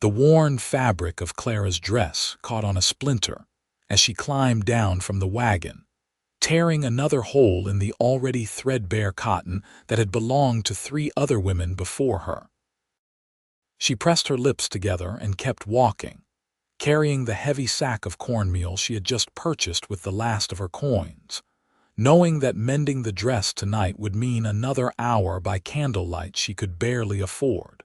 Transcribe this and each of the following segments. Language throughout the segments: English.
The worn fabric of Clara's dress caught on a splinter as she climbed down from the wagon, tearing another hole in the already threadbare cotton that had belonged to 3 other women before her. She pressed her lips together and kept walking, carrying the heavy sack of cornmeal she had just purchased with the last of her coins, knowing that mending the dress tonight would mean another hour by candlelight she could barely afford.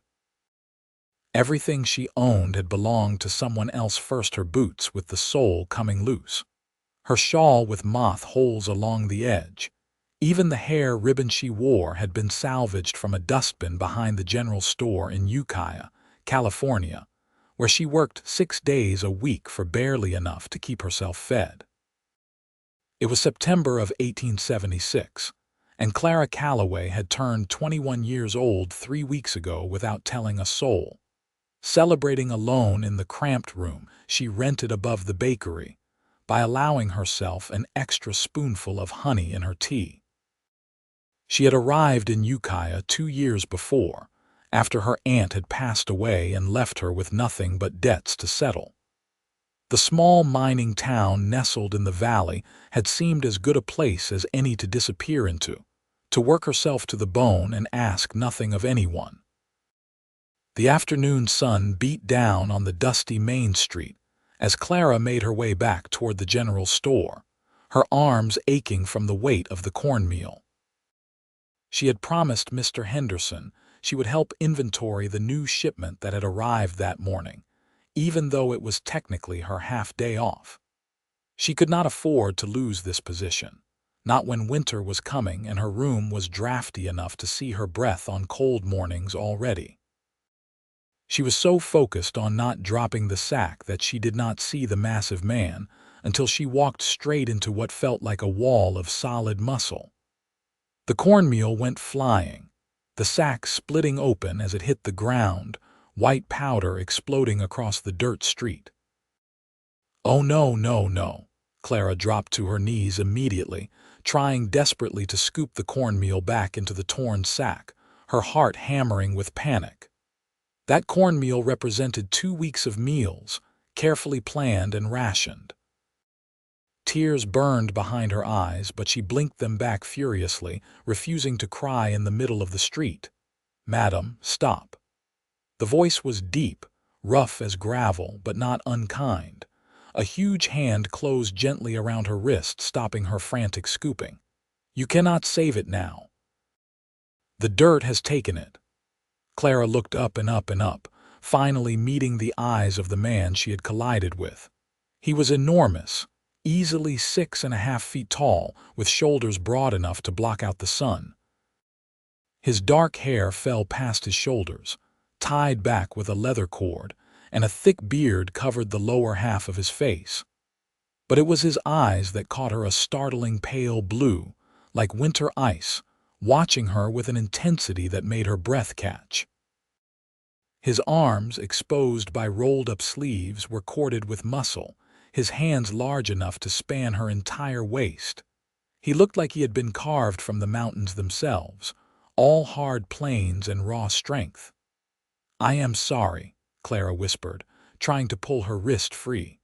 Everything she owned had belonged to someone else, first her boots with the sole coming loose, her shawl with moth holes along the edge. Even the hair ribbon she wore had been salvaged from a dustbin behind the general store in Ukiah, California, where she worked 6 days a week for barely enough to keep herself fed. It was September of 1876, and Clara Calloway had turned 21 years old 3 weeks ago without telling a soul, celebrating alone in the cramped room she rented above the bakery by allowing herself an extra spoonful of honey in her tea. She had arrived in Ukiah 2 years before, after her aunt had passed away and left her with nothing but debts to settle. The small mining town nestled in the valley had seemed as good a place as any to disappear into, to work herself to the bone and ask nothing of anyone. The afternoon sun beat down on the dusty main street as Clara made her way back toward the general store, her arms aching from the weight of the cornmeal. She had promised Mr. Henderson she would help inventory the new shipment that had arrived that morning, even though it was technically her half-day off. She could not afford to lose this position, not when winter was coming and her room was drafty enough to see her breath on cold mornings already. She was so focused on not dropping the sack that she did not see the massive man until she walked straight into what felt like a wall of solid muscle. The cornmeal went flying, the sack splitting open as it hit the ground, white powder exploding across the dirt street. "Oh no, no, no." Clara dropped to her knees immediately, trying desperately to scoop the cornmeal back into the torn sack, her heart hammering with panic. That cornmeal represented 2 weeks of meals, carefully planned and rationed. Tears burned behind her eyes, but she blinked them back furiously, refusing to cry in the middle of the street. "Madam, stop." The voice was deep, rough as gravel, but not unkind. A huge hand closed gently around her wrist, stopping her frantic scooping. "You cannot save it now. The dirt has taken it." Clara looked up and up and up, finally meeting the eyes of the man she had collided with. He was enormous, easily 6.5 feet tall, with shoulders broad enough to block out the sun. His dark hair fell past his shoulders, tied back with a leather cord, and a thick beard covered the lower half of his face. But it was his eyes that caught her, a startling pale blue, like winter ice, watching her with an intensity that made her breath catch. His arms, exposed by rolled-up sleeves, were corded with muscle, his hands large enough to span her entire waist. He looked like he had been carved from the mountains themselves, all hard plains and raw strength. "I am sorry," Clara whispered, trying to pull her wrist free.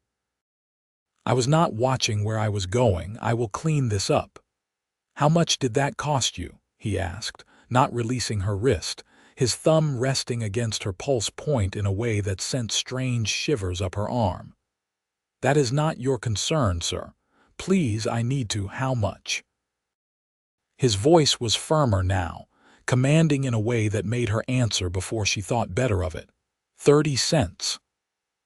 "I was not watching where I was going. I will clean this up." "How much did that cost you?" he asked, not releasing her wrist, his thumb resting against her pulse point in a way that sent strange shivers up her arm. "That is not your concern, sir. Please, I need to. How much?" His voice was firmer now, commanding in a way that made her answer before she thought better of it. 30 cents.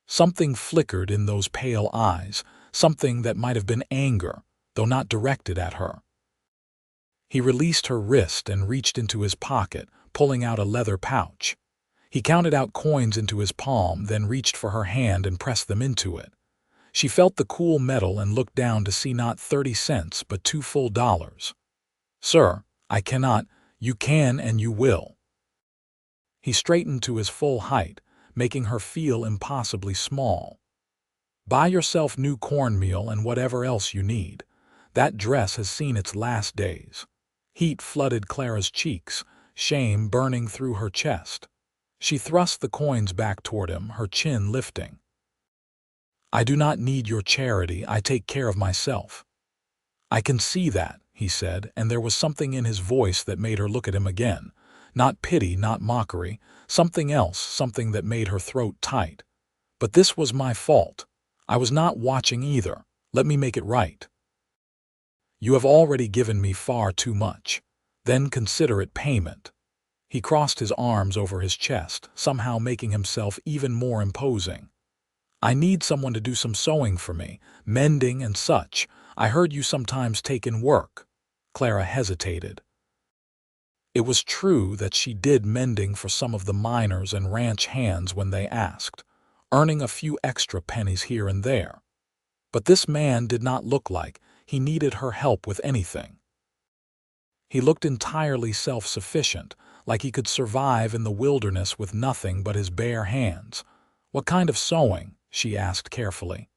Something flickered in those pale eyes, something that might have been anger, though not directed at her. He released her wrist and reached into his pocket, pulling out a leather pouch. He counted out coins into his palm, then reached for her hand and pressed them into it. She felt the cool metal and looked down to see not 30 cents but 2 full dollars. "Sir, I cannot." "You can and you will." He straightened to his full height, making her feel impossibly small. "Buy yourself new cornmeal and whatever else you need. That dress has seen its last days." Heat flooded Clara's cheeks, shame burning through her chest. She thrust the coins back toward him, her chin lifting. "I do not need your charity. I take care of myself." "I can see that," he said, and there was something in his voice that made her look at him again. Not pity, not mockery, something else, something that made her throat tight. "But this was my fault. I was not watching either. Let me make it right." "You have already given me far too much. Then consider it payment." He crossed his arms over his chest, somehow making himself even more imposing. "I need someone to do some sewing for me, mending and such. I heard you sometimes take in work." Clara hesitated. It was true that she did mending for some of the miners and ranch hands when they asked, earning a few extra pennies here and there. But this man did not look like he needed her help with anything. He looked entirely self-sufficient, like he could survive in the wilderness with nothing but his bare hands. "What kind of sewing?" she asked carefully.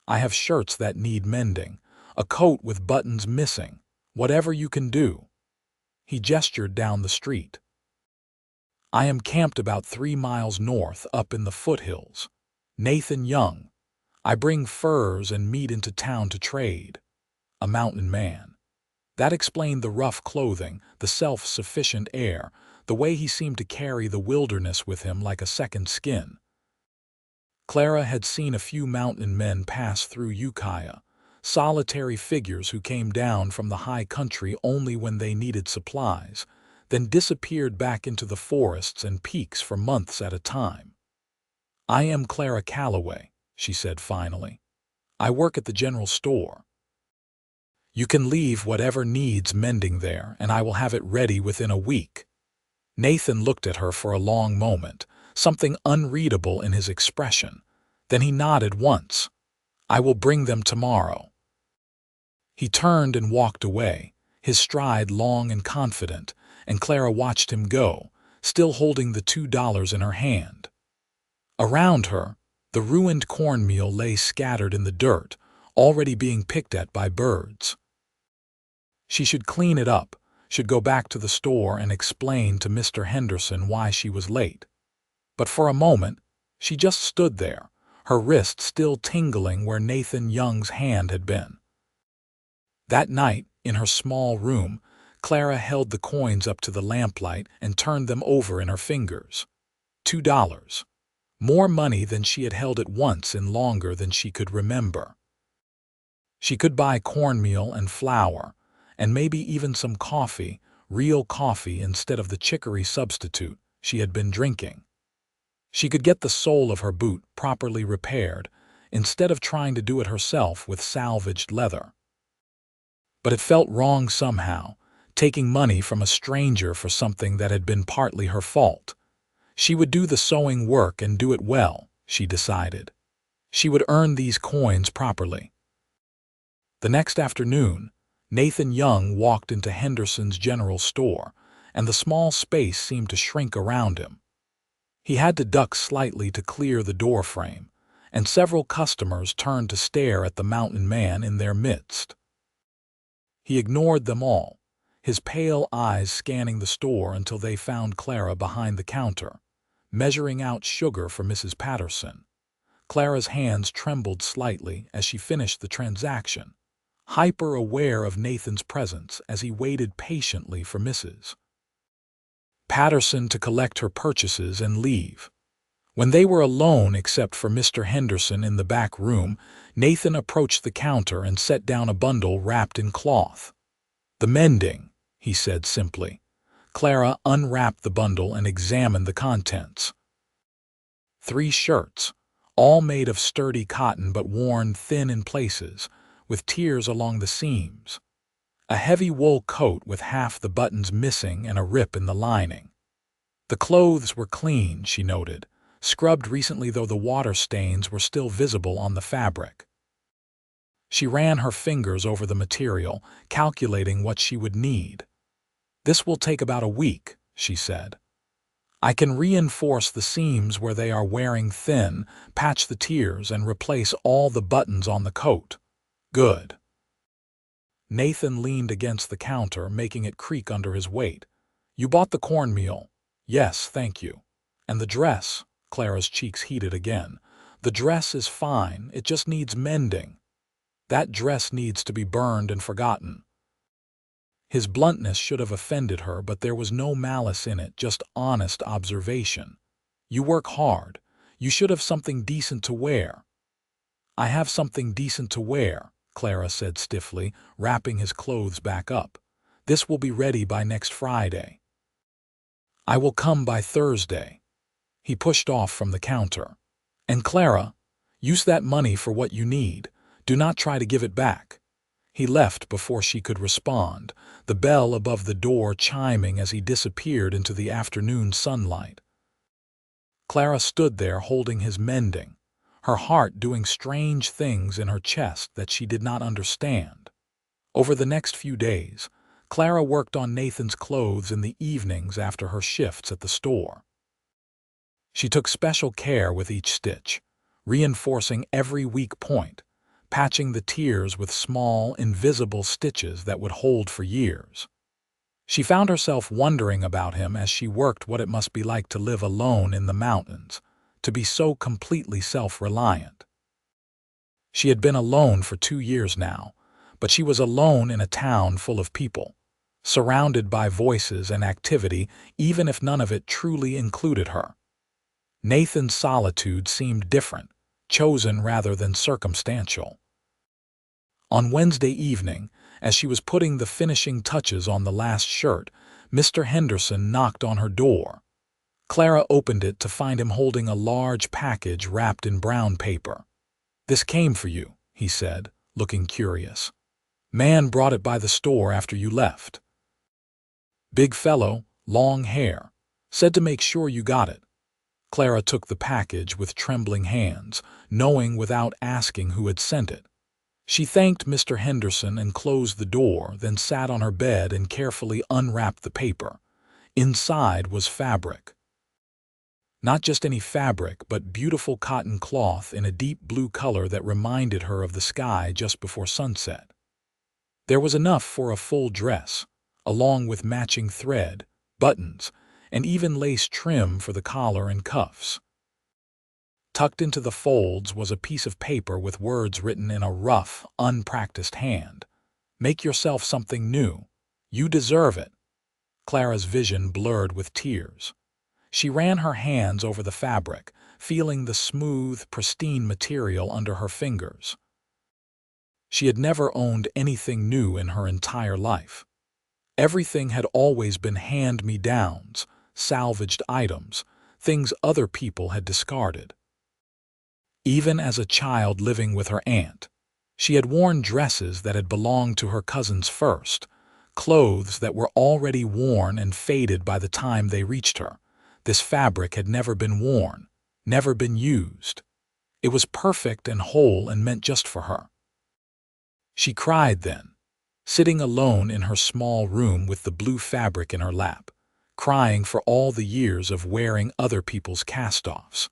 "I have shirts that need mending, a coat with buttons missing, whatever you can do." He gestured down the street. "I am camped about 3 miles north, up in the foothills. Nathan Young. I bring furs and meat into town to trade." A mountain man. That explained the rough clothing, the self-sufficient air, the way he seemed to carry the wilderness with him like a second skin. Clara had seen a few mountain men pass through Ukiah, solitary figures who came down from the high country only when they needed supplies, then disappeared back into the forests and peaks for months at a time. "I am Clara Calloway," she said finally. "I work at the general store. You can leave whatever needs mending there, and I will have it ready within a week." Nathan looked at her for a long moment, something unreadable in his expression. Then he nodded once. "I will bring them tomorrow." He turned and walked away, his stride long and confident, and Clara watched him go, still holding the $2 in her hand. Around her, the ruined cornmeal lay scattered in the dirt, already being picked at by birds. She should clean it up, should go back to the store and explain to Mr. Henderson why she was late. But for a moment, she just stood there, her wrist still tingling where Nathan Young's hand had been. That night, in her small room, Clara held the coins up to the lamplight and turned them over in her fingers. $2. More money than she had held at once in longer than she could remember. She could buy cornmeal and flour, and maybe even some coffee, real coffee instead of the chicory substitute she had been drinking. She could get the sole of her boot properly repaired, instead of trying to do it herself with salvaged leather. But it felt wrong somehow, taking money from a stranger for something that had been partly her fault. She would do the sewing work and do it well, she decided. She would earn these coins properly. The next afternoon, Nathan Young walked into Henderson's general store, and the small space seemed to shrink around him. He had to duck slightly to clear the door frame, and several customers turned to stare at the mountain man in their midst. He ignored them all, his pale eyes scanning the store until they found Clara behind the counter, measuring out sugar for Mrs. Patterson. Clara's hands trembled slightly as she finished the transaction, hyper-aware of Nathan's presence as he waited patiently for Mrs. Patterson to collect her purchases and leave. When they were alone except for Mr. Henderson in the back room, Nathan approached the counter and set down a bundle wrapped in cloth. "The mending," he said simply. Clara unwrapped the bundle and examined the contents. 3 shirts, all made of sturdy cotton but worn thin in places, with tears along the seams. A heavy wool coat with half the buttons missing and a rip in the lining. The clothes were clean, she noted, scrubbed recently though the water stains were still visible on the fabric. She ran her fingers over the material, calculating what she would need. "This will take about a week," she said. "I can reinforce the seams where they are wearing thin, patch the tears, and replace all the buttons on the coat." "Good." Nathan leaned against the counter, making it creak under his weight. "You bought the cornmeal?" "Yes, thank you." And the dress, Clara's cheeks heated again. The dress is fine, it just needs mending. That dress needs to be burned and forgotten. His bluntness should have offended her, but there was no malice in it, just honest observation. You work hard. You should have something decent to wear. I have something decent to wear, Clara said stiffly, wrapping his clothes back up. This will be ready by next Friday. I will come by Thursday. He pushed off from the counter. And Clara, use that money for what you need. Do not try to give it back. He left before she could respond, the bell above the door chiming as he disappeared into the afternoon sunlight. Clara stood there holding his mending, her heart doing strange things in her chest that she did not understand. Over the next few days, Clara worked on Nathan's clothes in the evenings after her shifts at the store. She took special care with each stitch, reinforcing every weak point, patching the tears with small, invisible stitches that would hold for years. She found herself wondering about him as she worked what it must be like to live alone in the mountains, to be so completely self-reliant. She had been alone for 2 years now, but she was alone in a town full of people, surrounded by voices and activity, even if none of it truly included her. Nathan's solitude seemed different, chosen rather than circumstantial. On Wednesday evening, as she was putting the finishing touches on the last shirt, Mr. Henderson knocked on her door. Clara opened it to find him holding a large package wrapped in brown paper. "This came for you," he said, looking curious. "Man brought it by the store after you left. Big fellow, long hair. Said to make sure you got it." Clara took the package with trembling hands, knowing without asking who had sent it. She thanked Mr. Henderson and closed the door, then sat on her bed and carefully unwrapped the paper. Inside was fabric. Not just any fabric, but beautiful cotton cloth in a deep blue color that reminded her of the sky just before sunset. There was enough for a full dress, along with matching thread, buttons, and even lace trim for the collar and cuffs. Tucked into the folds was a piece of paper with words written in a rough, unpracticed hand. "Make yourself something new. You deserve it." Clara's vision blurred with tears. She ran her hands over the fabric, feeling the smooth, pristine material under her fingers. She had never owned anything new in her entire life. Everything had always been hand-me-downs, salvaged items, things other people had discarded. Even as a child living with her aunt, she had worn dresses that had belonged to her cousins first, clothes that were already worn and faded by the time they reached her. This fabric had never been worn, never been used. It was perfect and whole and meant just for her. She cried then, sitting alone in her small room with the blue fabric in her lap, crying for all the years of wearing other people's cast-offs,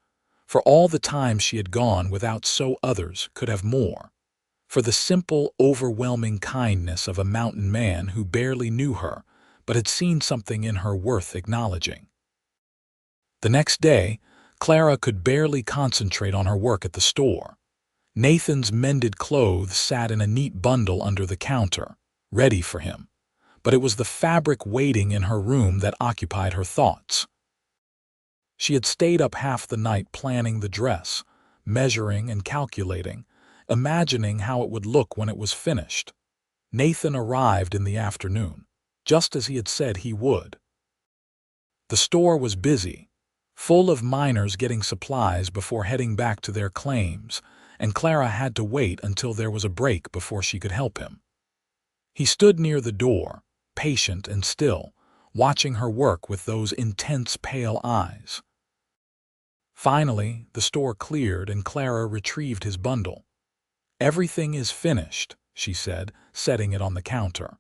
for all the time she had gone without so others could have more, for the simple, overwhelming kindness of a mountain man who barely knew her but had seen something in her worth acknowledging. The next day, Clara could barely concentrate on her work at the store. Nathan's mended clothes sat in a neat bundle under the counter, ready for him, but it was the fabric waiting in her room that occupied her thoughts. She had stayed up half the night planning the dress, measuring and calculating, imagining how it would look when it was finished. Nathan arrived in the afternoon, just as he had said he would. The store was busy, full of miners getting supplies before heading back to their claims, and Clara had to wait until there was a break before she could help him. He stood near the door, patient and still, watching her work with those intense pale eyes. Finally, the store cleared and Clara retrieved his bundle. "Everything is finished," she said, setting it on the counter.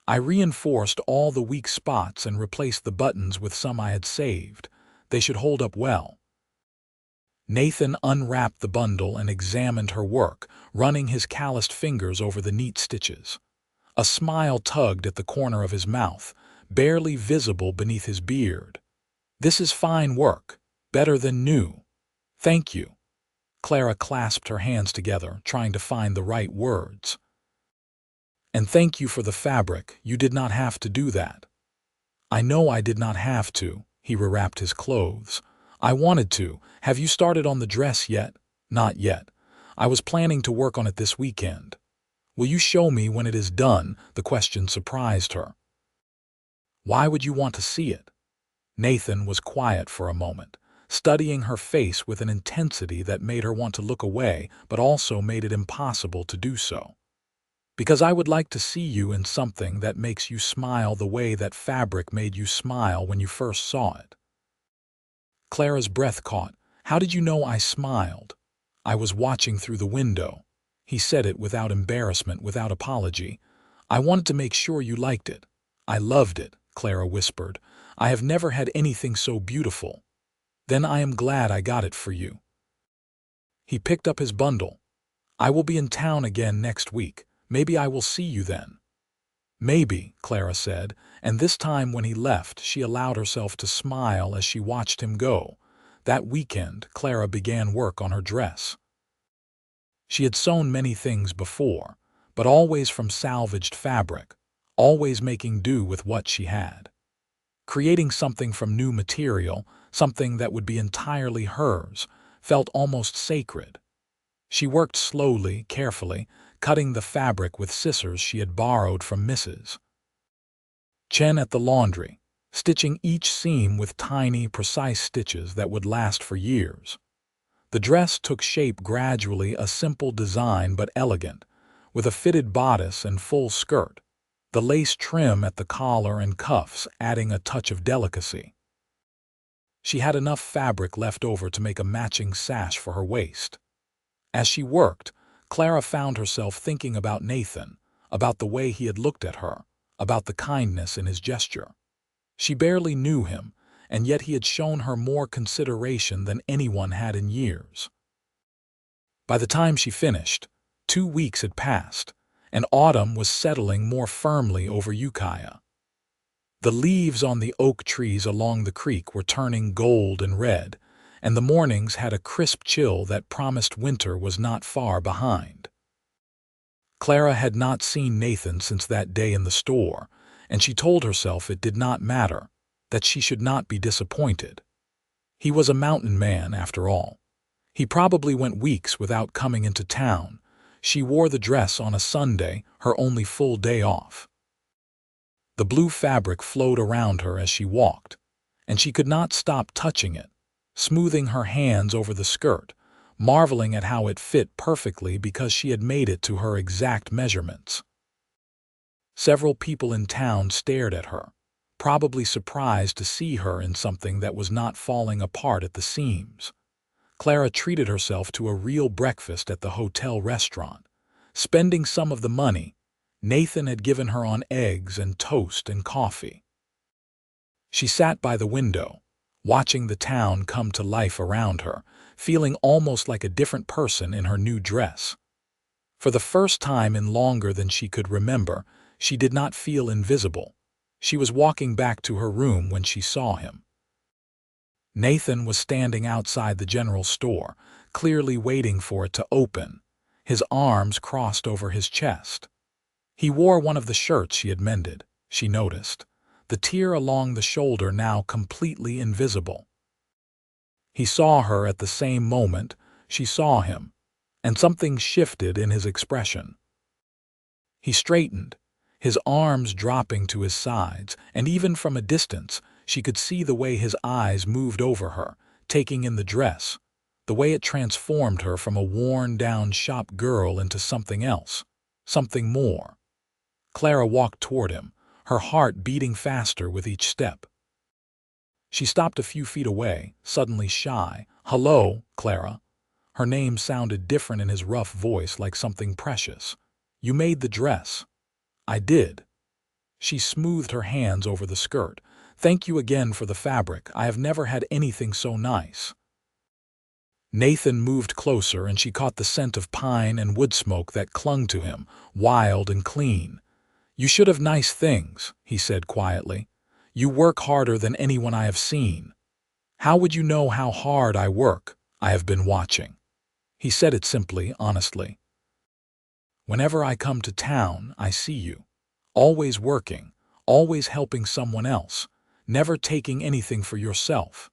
"I reinforced all the weak spots and replaced the buttons with some I had saved. They should hold up well." Nathan unwrapped the bundle and examined her work, running his calloused fingers over the neat stitches. A smile tugged at the corner of his mouth, barely visible beneath his beard. "This is fine work," Better than new. Thank you. Clara clasped her hands together, trying to find the right words. And thank you for the fabric. You did not have to do that. I know I did not have to. He rewrapped his clothes. I wanted to. Have you started on the dress yet? Not yet. I was planning to work on it this weekend. Will you show me when it is done? The question surprised her. Why would you want to see it? Nathan was quiet for a moment, studying her face with an intensity that made her want to look away, but also made it impossible to do so. Because I would like to see you in something that makes you smile the way that fabric made you smile when you first saw it. Clara's breath caught. How did you know I smiled? I was watching through the window. He said it without embarrassment, without apology. I wanted to make sure you liked it. I loved it, Clara whispered. I have never had anything so beautiful. Then I am glad I got it for you. He picked up his bundle. I will be in town again next week. Maybe I will see you then. Maybe, Clara said, and this time when he left, she allowed herself to smile as she watched him go. That weekend, Clara began work on her dress. She had sewn many things before, but always from salvaged fabric, always making do with what she had. Creating something from new material, something that would be entirely hers, felt almost sacred. She worked slowly, carefully, cutting the fabric with scissors she had borrowed from Mrs. Chen at the laundry, stitching each seam with tiny, precise stitches that would last for years. The dress took shape gradually, a simple design but elegant, with a fitted bodice and full skirt, the lace trim at the collar and cuffs adding a touch of delicacy. She had enough fabric left over to make a matching sash for her waist. As she worked, Clara found herself thinking about Nathan, about the way he had looked at her, about the kindness in his gesture. She barely knew him, and yet he had shown her more consideration than anyone had in years. By the time she finished, 2 weeks had passed, and autumn was settling more firmly over Ukiah. The leaves on the oak trees along the creek were turning gold and red, and the mornings had a crisp chill that promised winter was not far behind. Clara had not seen Nathan since that day in the store, and she told herself it did not matter, that she should not be disappointed. He was a mountain man, after all. He probably went weeks without coming into town. She wore the dress on a Sunday, her only full day off. The blue fabric flowed around her as she walked, and she could not stop touching it, smoothing her hands over the skirt, marveling at how it fit perfectly because she had made it to her exact measurements. Several people in town stared at her, probably surprised to see her in something that was not falling apart at the seams. Clara treated herself to a real breakfast at the hotel restaurant, spending some of the money Nathan had given her on eggs and toast and coffee. She sat by the window, watching the town come to life around her, feeling almost like a different person in her new dress. For the first time in longer than she could remember, she did not feel invisible. She was walking back to her room when she saw him. Nathan was standing outside the general store, clearly waiting for it to open, his arms crossed over his chest. He wore one of the shirts she had mended, she noticed, the tear along the shoulder now completely invisible. He saw her at the same moment she saw him, and something shifted in his expression. He straightened, his arms dropping to his sides, and even from a distance, she could see the way his eyes moved over her, taking in the dress, the way it transformed her from a worn-down shop girl into something else, something more. Clara walked toward him, her heart beating faster with each step. She stopped a few feet away, suddenly shy. "Hello, Clara." Her name sounded different in his rough voice, like something precious. "You made the dress." "I did." She smoothed her hands over the skirt. "Thank you again for the fabric. I have never had anything so nice." Nathan moved closer and she caught the scent of pine and wood smoke that clung to him, wild and clean. "You should have nice things," he said quietly. "You work harder than anyone I have seen." How would you know how hard I work? I have been watching. He said it simply, honestly. Whenever I come to town, I see you. Always working, always helping someone else, never taking anything for yourself.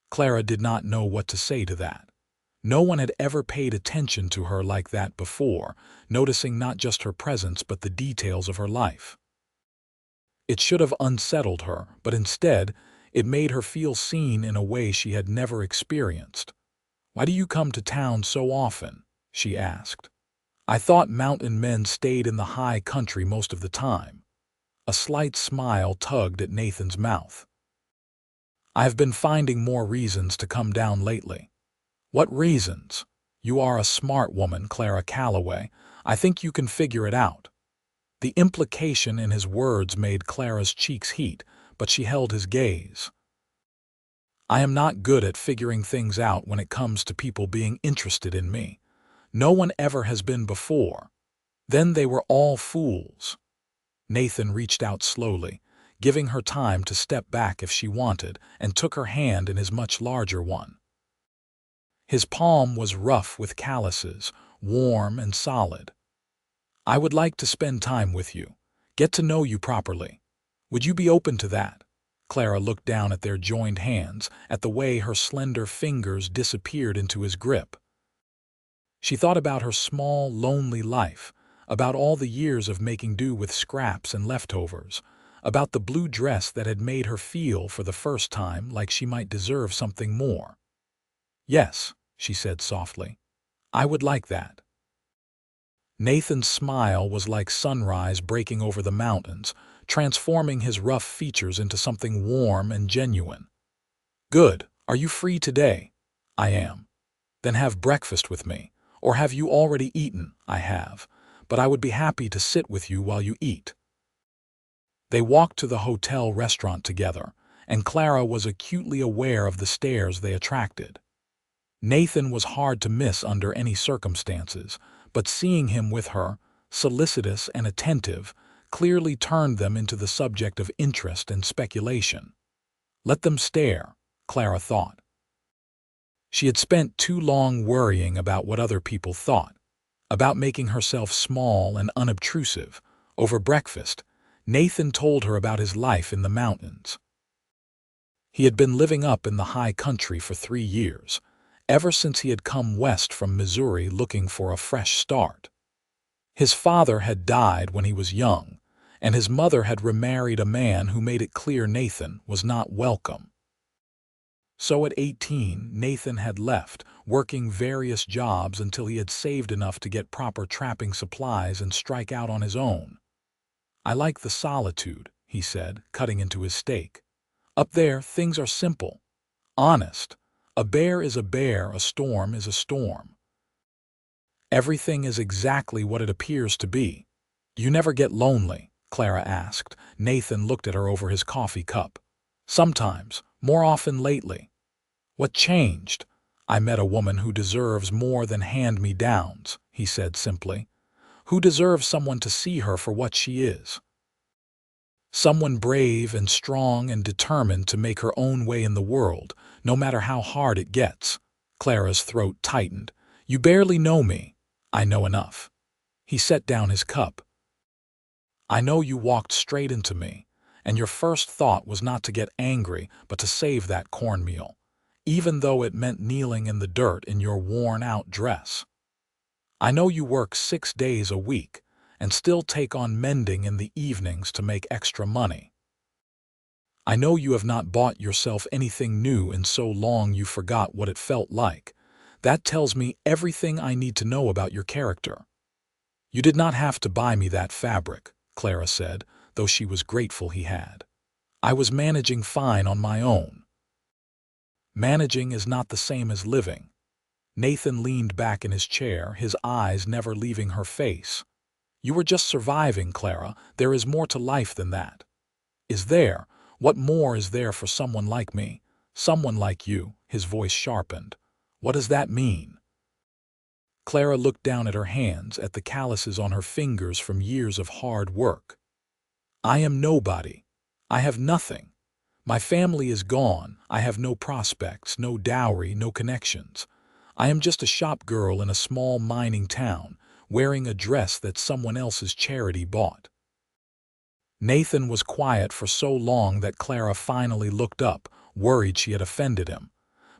Clara did not know what to say to that. No one had ever paid attention to her like that before, noticing not just her presence but the details of her life. It should have unsettled her, but instead, it made her feel seen in a way she had never experienced. "Why do you come to town so often?" she asked. "I thought mountain men stayed in the high country most of the time." A slight smile tugged at Nathan's mouth. "I have been finding more reasons to come down lately." "What reasons?" "You are a smart woman, Clara Calloway. I think you can figure it out." The implication in his words made Clara's cheeks heat, but she held his gaze. "I am not good at figuring things out when it comes to people being interested in me. No one ever has been before. Then they were all fools." Nathan reached out slowly, giving her time to step back if she wanted, and took her hand in his much larger one. His palm was rough with calluses, warm and solid. "I would like to spend time with you, get to know you properly. Would you be open to that?" Clara looked down at their joined hands, at the way her slender fingers disappeared into his grip. She thought about her small, lonely life, about all the years of making do with scraps and leftovers, about the blue dress that had made her feel for the first time like she might deserve something more. "Yes," she said softly, "I would like that." Nathan's smile was like sunrise breaking over the mountains, transforming his rough features into something warm and genuine. "Good. Are you free today?" "I am." "Then have breakfast with me. Or have you already eaten?" "I have. But I would be happy to sit with you while you eat." They walked to the hotel restaurant together, and Clara was acutely aware of the stares they attracted. Nathan was hard to miss under any circumstances, but seeing him with her, solicitous and attentive, clearly turned them into the subject of interest and speculation. Let them stare, Clara thought. She had spent too long worrying about what other people thought, about making herself small and unobtrusive. Over breakfast, Nathan told her about his life in the mountains. He had been living up in the high country for 3 years, ever since he had come west from Missouri looking for a fresh start. His father had died when he was young, and his mother had remarried a man who made it clear Nathan was not welcome. So at 18, Nathan had left, working various jobs until he had saved enough to get proper trapping supplies and strike out on his own. "I like the solitude," he said, cutting into his steak. "Up there, things are simple. Honest. A bear is a bear, a storm is a storm. Everything is exactly what it appears to be." "You never get lonely?" Clara asked. Nathan looked at her over his coffee cup. "Sometimes, more often lately." "What changed?" "I met a woman who deserves more than hand-me-downs," he said simply. "Who deserves someone to see her for what she is. Someone brave and strong and determined to make her own way in the world, no matter how hard it gets." Clara's throat tightened. "You barely know me." "I know enough." He set down his cup. "I know you walked straight into me, and your first thought was not to get angry, but to save that cornmeal, even though it meant kneeling in the dirt in your worn-out dress. I know you work 6 days a week, and still take on mending in the evenings to make extra money. I know you have not bought yourself anything new in so long you forgot what it felt like. That tells me everything I need to know about your character." "You did not have to buy me that fabric," Clara said, though she was grateful he had. "I was managing fine on my own." "Managing is not the same as living." Nathan leaned back in his chair, his eyes never leaving her face. "You were just surviving, Clara. There is more to life than that." "Is there? What more is there for someone like me? Someone like you?" His voice sharpened. "What does that mean?" Clara looked down at her hands, at the calluses on her fingers from years of hard work. "I am nobody. I have nothing. My family is gone. I have no prospects, no dowry, no connections. I am just a shop girl in a small mining town, wearing a dress that someone else's charity bought." Nathan was quiet for so long that Clara finally looked up, worried she had offended him.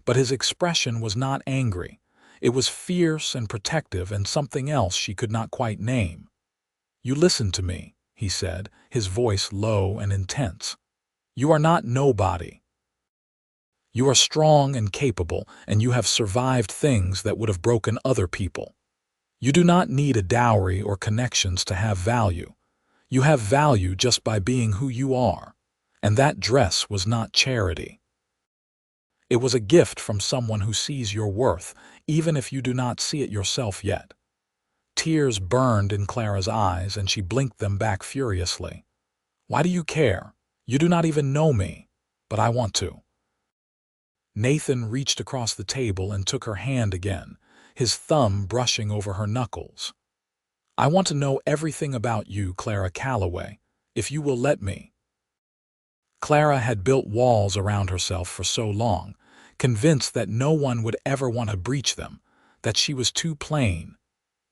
But his expression was not angry. It was fierce and protective and something else she could not quite name. "You listen to me," he said, his voice low and intense. "You are not nobody. You are strong and capable, and you have survived things that would have broken other people. You do not need a dowry or connections to have value. You have value just by being who you are. And that dress was not charity. It was a gift from someone who sees your worth, even if you do not see it yourself yet." Tears burned in Clara's eyes, and she blinked them back furiously. "Why do you care? You do not even know me. But I want to." Nathan reached across the table and took her hand again, his thumb brushing over her knuckles. "I want to know everything about you, Clara Calloway, if you will let me." Clara had built walls around herself for so long, convinced that no one would ever want to breach them, that she was too plain,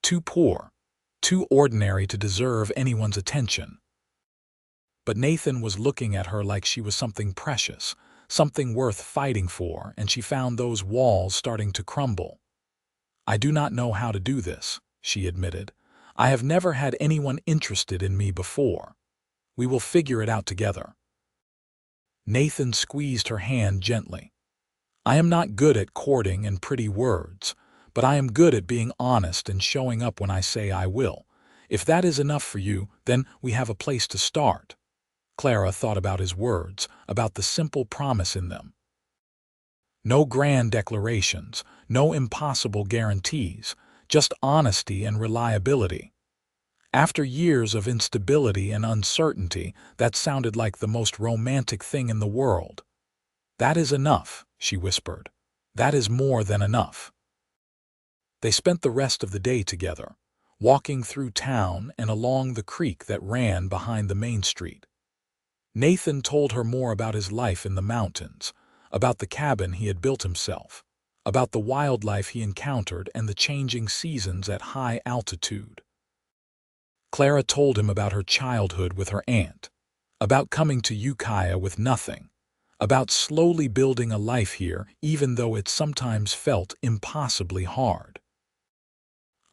too poor, too ordinary to deserve anyone's attention. But Nathan was looking at her like she was something precious, something worth fighting for, and she found those walls starting to crumble. "I do not know how to do this," she admitted. "I have never had anyone interested in me before. We will figure it out together." Nathan squeezed her hand gently. "I am not good at courting and pretty words, but I am good at being honest and showing up when I say I will. If that is enough for you, then we have a place to start." Clara thought about his words, about the simple promise in them. No grand declarations, no impossible guarantees, just honesty and reliability. After years of instability and uncertainty, that sounded like the most romantic thing in the world. "That is enough," she whispered. "That is more than enough." They spent the rest of the day together, walking through town and along the creek that ran behind the main street. Nathan told her more about his life in the mountains, about the cabin he had built himself, about the wildlife he encountered and the changing seasons at high altitude. Clara told him about her childhood with her aunt, about coming to Ukiah with nothing, about slowly building a life here even though it sometimes felt impossibly hard.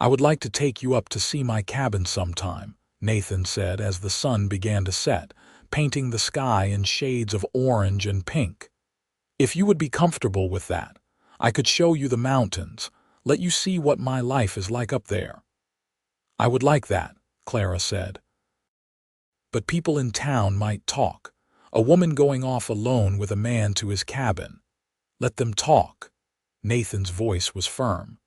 "I would like to take you up to see my cabin sometime," Nathan said as the sun began to set, painting the sky in shades of orange and pink. "If you would be comfortable with that, I could show you the mountains, let you see what my life is like up there." "I would like that," Clara said. "But people in town might talk. A woman going off alone with a man to his cabin. Let them talk." Nathan's voice was firm.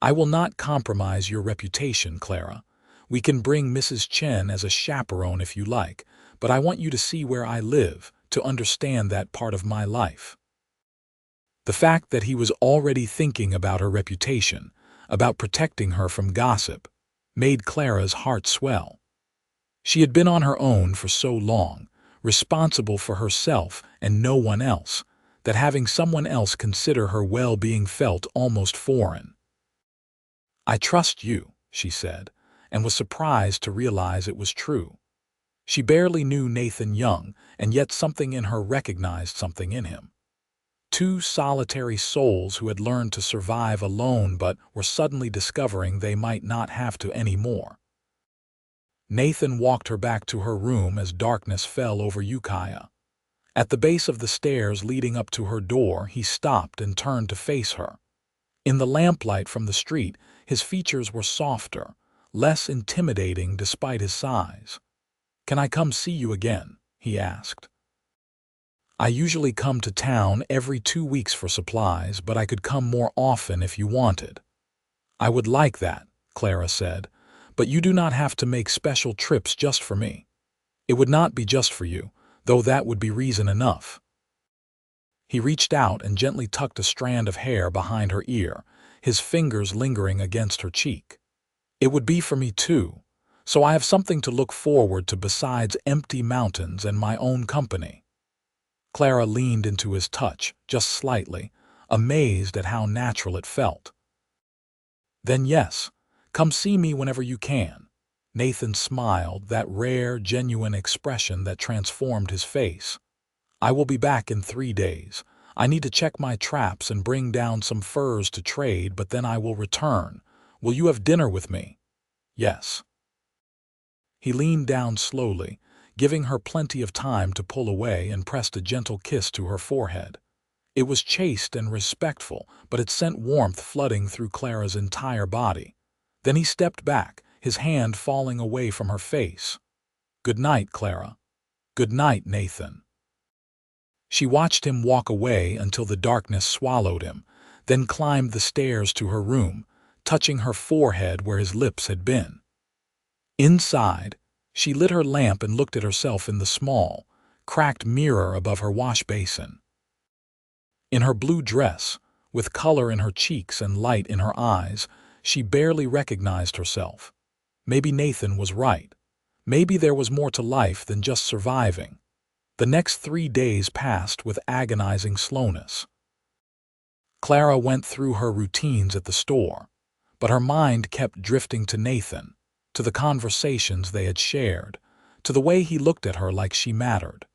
"I will not compromise your reputation, Clara. We can bring Mrs. Chen as a chaperone if you like, but I want you to see where I live, to understand that part of my life." The fact that he was already thinking about her reputation, about protecting her from gossip, made Clara's heart swell. She had been on her own for so long, responsible for herself and no one else, that having someone else consider her well-being felt almost foreign. "I trust you," she said, and was surprised to realize it was true. She barely knew Nathan Young, and yet something in her recognized something in him. Two solitary souls who had learned to survive alone but were suddenly discovering they might not have to anymore. Nathan walked her back to her room as darkness fell over Ukiah. At the base of the stairs leading up to her door, he stopped and turned to face her. In the lamplight from the street, his features were softer, less intimidating despite his size. "Can I come see you again?" he asked. "I usually come to town every 2 weeks for supplies, but I could come more often if you wanted." "I would like that," Clara said, "but you do not have to make special trips just for me. It would not be just for you, though that would be reason enough." He reached out and gently tucked a strand of hair behind her ear, his fingers lingering against her cheek. "It would be for me too, so I have something to look forward to besides empty mountains and my own company." Clara leaned into his touch, just slightly, amazed at how natural it felt. Then yes, come see me whenever you can. Nathan smiled, that rare, genuine expression that transformed his face. I will be back in 3 days. I need to check my traps and bring down some furs to trade, but then I will return. Will you have dinner with me? Yes. He leaned down slowly, giving her plenty of time to pull away, and pressed a gentle kiss to her forehead. It was chaste and respectful, but it sent warmth flooding through Clara's entire body. Then he stepped back, his hand falling away from her face. Good night, Clara. Good night, Nathan. She watched him walk away until the darkness swallowed him, then climbed the stairs to her room, touching her forehead where his lips had been. Inside, she lit her lamp and looked at herself in the small, cracked mirror above her wash basin. In her blue dress, with color in her cheeks and light in her eyes, she barely recognized herself. Maybe Nathan was right. Maybe there was more to life than just surviving. The next 3 days passed with agonizing slowness. Clara went through her routines at the store, but her mind kept drifting to Nathan, to the conversations they had shared, to the way he looked at her like she mattered.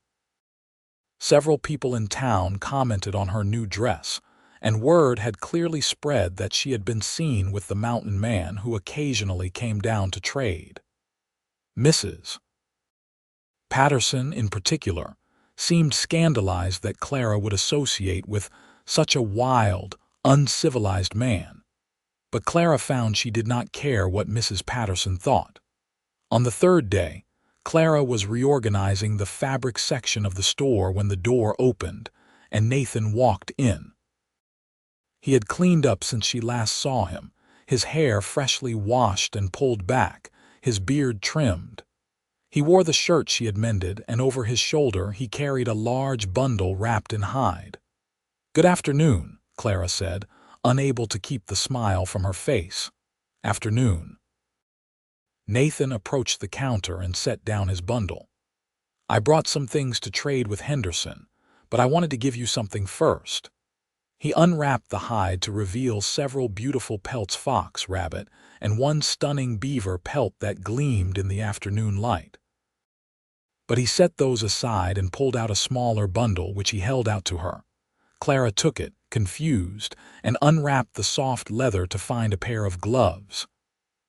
Several people in town commented on her new dress, and word had clearly spread that she had been seen with the mountain man who occasionally came down to trade. Mrs. Patterson, in particular, seemed scandalized that Clara would associate with such a wild, uncivilized man. But Clara found she did not care what Mrs. Patterson thought. On the 3rd day, Clara was reorganizing the fabric section of the store when the door opened, and Nathan walked in. He had cleaned up since she last saw him, his hair freshly washed and pulled back, his beard trimmed. He wore the shirt she had mended, and over his shoulder he carried a large bundle wrapped in hide. "Good afternoon," Clara said, unable to keep the smile from her face. "Afternoon." Nathan approached the counter and set down his bundle. "I brought some things to trade with Henderson, but I wanted to give you something first." He unwrapped the hide to reveal several beautiful pelts, fox, rabbit, and one stunning beaver pelt that gleamed in the afternoon light. But he set those aside and pulled out a smaller bundle, which he held out to her. Clara took it, confused, and unwrapped the soft leather to find a pair of gloves.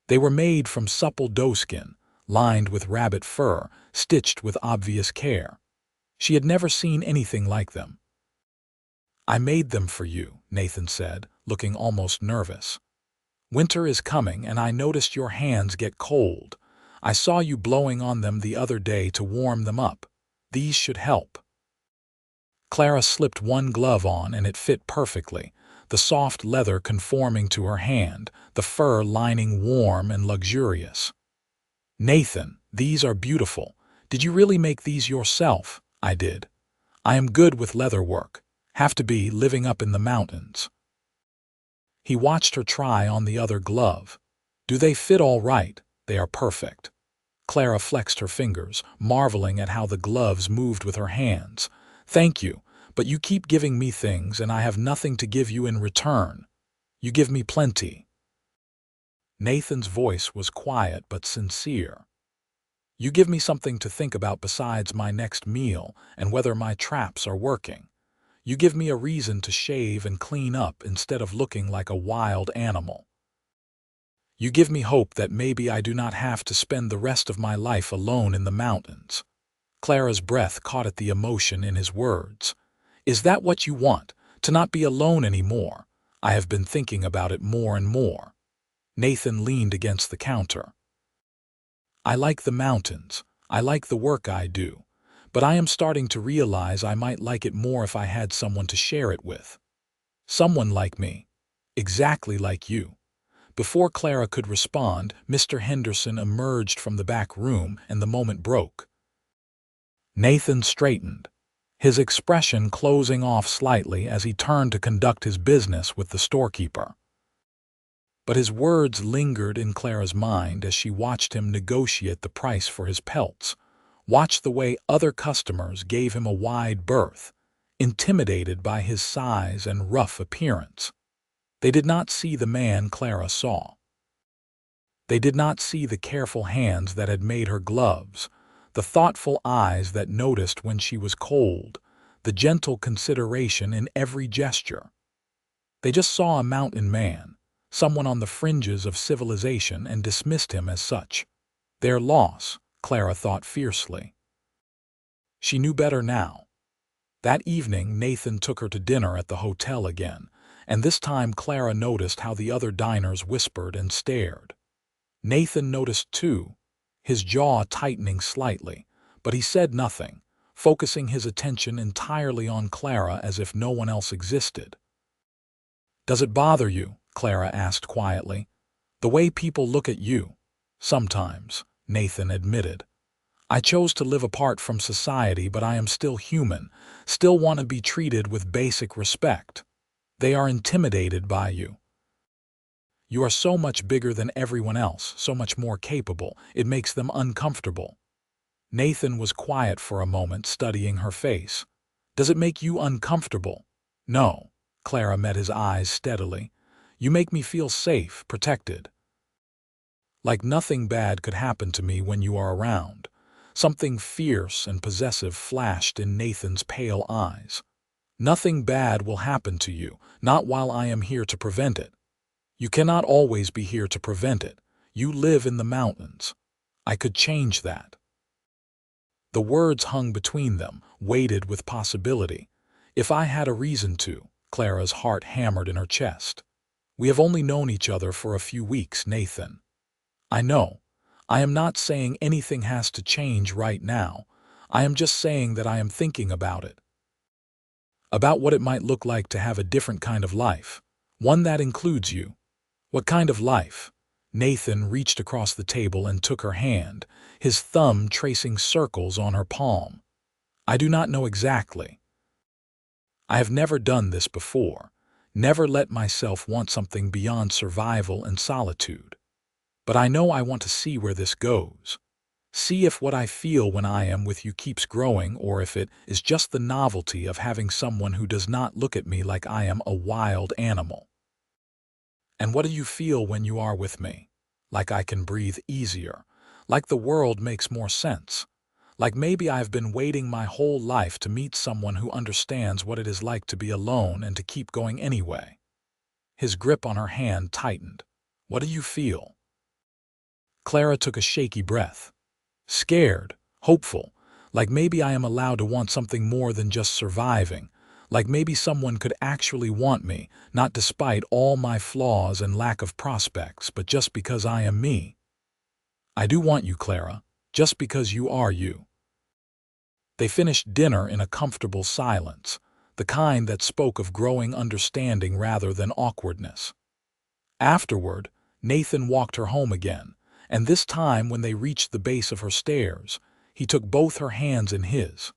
They were made from supple doeskin, lined with rabbit fur, stitched with obvious care. She had never seen anything like them. "I made them for you," Nathan said, looking almost nervous. "Winter is coming, and I noticed your hands get cold. I saw you blowing on them the other day to warm them up. These should help." Clara slipped one glove on, and it fit perfectly, the soft leather conforming to her hand, the fur lining warm and luxurious. "Nathan, these are beautiful. Did you really make these yourself?" "I did. I am good with leather work. Have to be, living up in the mountains." He watched her try on the other glove. "Do they fit all right?" "They are perfect." Clara flexed her fingers, marveling at how the gloves moved with her hands. "Thank you, but you keep giving me things and I have nothing to give you in return. You give me plenty." Nathan's voice was quiet but sincere. "You give me something to think about besides my next meal and whether my traps are working. You give me a reason to shave and clean up instead of looking like a wild animal. You give me hope that maybe I do not have to spend the rest of my life alone in the mountains." Clara's breath caught at the emotion in his words. "Is that what you want, to not be alone anymore? I have been thinking about it more and more." Nathan leaned against the counter. "I like the mountains. I like the work I do. But I am starting to realize I might like it more if I had someone to share it with. Someone like me. Exactly like you." Before Clara could respond, Mr. Henderson emerged from the back room, and the moment broke. Nathan straightened, his expression closing off slightly as he turned to conduct his business with the storekeeper. But his words lingered in Clara's mind as she watched him negotiate the price for his pelts, watched the way other customers gave him a wide berth, intimidated by his size and rough appearance. They did not see the man Clara saw. They did not see the careful hands that had made her gloves, the thoughtful eyes that noticed when she was cold, the gentle consideration in every gesture. They just saw a mountain man, someone on the fringes of civilization, and dismissed him as such. Their loss, Clara thought fiercely. She knew better now. That evening, Nathan took her to dinner at the hotel again, and this time Clara noticed how the other diners whispered and stared. Nathan noticed too, his jaw tightening slightly, but he said nothing, focusing his attention entirely on Clara as if no one else existed. "Does it bother you?" Clara asked quietly. "The way people look at you?" "Sometimes," Nathan admitted. "I chose to live apart from society, but I am still human, still want to be treated with basic respect. They are intimidated by you. You are so much bigger than everyone else, so much more capable. It makes them uncomfortable." Nathan was quiet for a moment, studying her face. "Does it make you uncomfortable?" "No." Clara met his eyes steadily. "You make me feel safe, protected. Like nothing bad could happen to me when you are around." Something fierce and possessive flashed in Nathan's pale eyes. "Nothing bad will happen to you, not while I am here to prevent it." "You cannot always be here to prevent it. You live in the mountains. I could change that." The words hung between them, weighted with possibility. "If I had a reason to," Clara's heart hammered in her chest. "We have only known each other for a few weeks, Nathan. I know. I am not saying anything has to change right now. I am just saying that I am thinking about it. About what it might look like to have a different kind of life. One that includes you." "What kind of life?" Nathan reached across the table and took her hand, his thumb tracing circles on her palm. "I do not know exactly. I have never done this before, never let myself want something beyond survival and solitude. But I know I want to see where this goes. See if what I feel when I am with you keeps growing, or if it is just the novelty of having someone who does not look at me like I am a wild animal." "And what do you feel when you are with me?" "Like I can breathe easier, like the world makes more sense, like maybe I've been waiting my whole life to meet someone who understands what it is like to be alone and to keep going anyway." His grip on her hand tightened. "What do you feel?" Clara took a shaky breath. "Scared, hopeful, like maybe I am allowed to want something more than just surviving, like maybe someone could actually want me, not despite all my flaws and lack of prospects, but just because I am me. I do want you, Clara, just because you are you." They finished dinner in a comfortable silence, the kind that spoke of growing understanding rather than awkwardness. Afterward, Nathan walked her home again, and this time when they reached the base of her stairs, he took both her hands in his.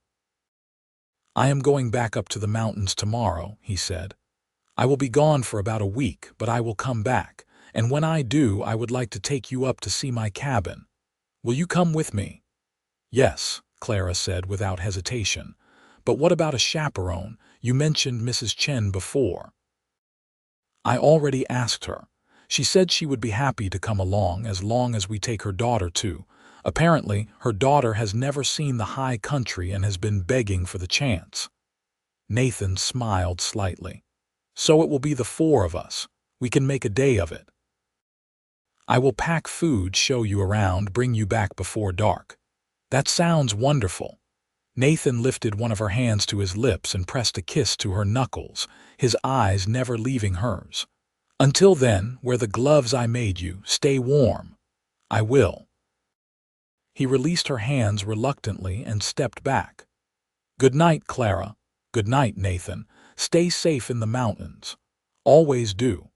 "I am going back up to the mountains tomorrow," he said. "I will be gone for about a week, but I will come back, and when I do, I would like to take you up to see my cabin. Will you come with me?" "Yes," Clara said without hesitation. "But what about a chaperone? You mentioned Mrs. Chen before." "I already asked her. She said she would be happy to come along as we take her daughter too. Apparently, her daughter has never seen the high country and has been begging for the chance." Nathan smiled slightly. "So it will be the four of us. We can make a day of it. I will pack food, show you around, bring you back before dark." "That sounds wonderful." Nathan lifted one of her hands to his lips and pressed a kiss to her knuckles, his eyes never leaving hers. "Until then, wear the gloves I made you. Stay warm." "I will." He released her hands reluctantly and stepped back. "Good night, Clara." "Good night, Nathan. Stay safe in the mountains. Always do."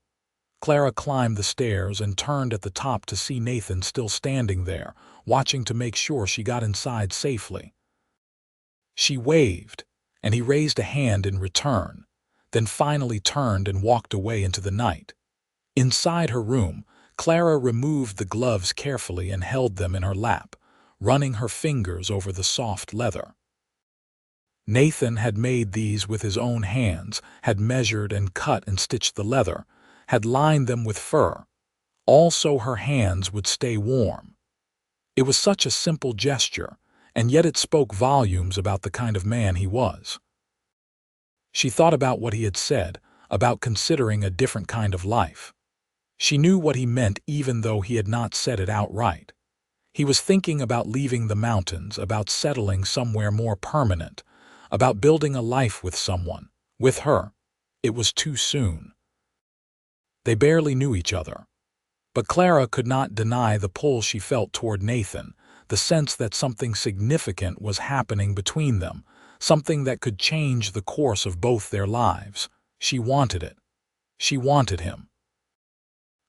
Clara climbed the stairs and turned at the top to see Nathan still standing there, watching to make sure she got inside safely. She waved, and he raised a hand in return, then finally turned and walked away into the night. Inside her room, Clara removed the gloves carefully and held them in her lap, running her fingers over the soft leather. Nathan had made these with his own hands, had measured and cut and stitched the leather, had lined them with fur, all so her hands would stay warm. It was such a simple gesture, and yet it spoke volumes about the kind of man he was. She thought about what he had said, about considering a different kind of life. She knew what he meant even though he had not said it outright. He was thinking about leaving the mountains, about settling somewhere more permanent, about building a life with someone, with her. It was too soon. They barely knew each other. But Clara could not deny the pull she felt toward Nathan, the sense that something significant was happening between them, something that could change the course of both their lives. She wanted it. She wanted him.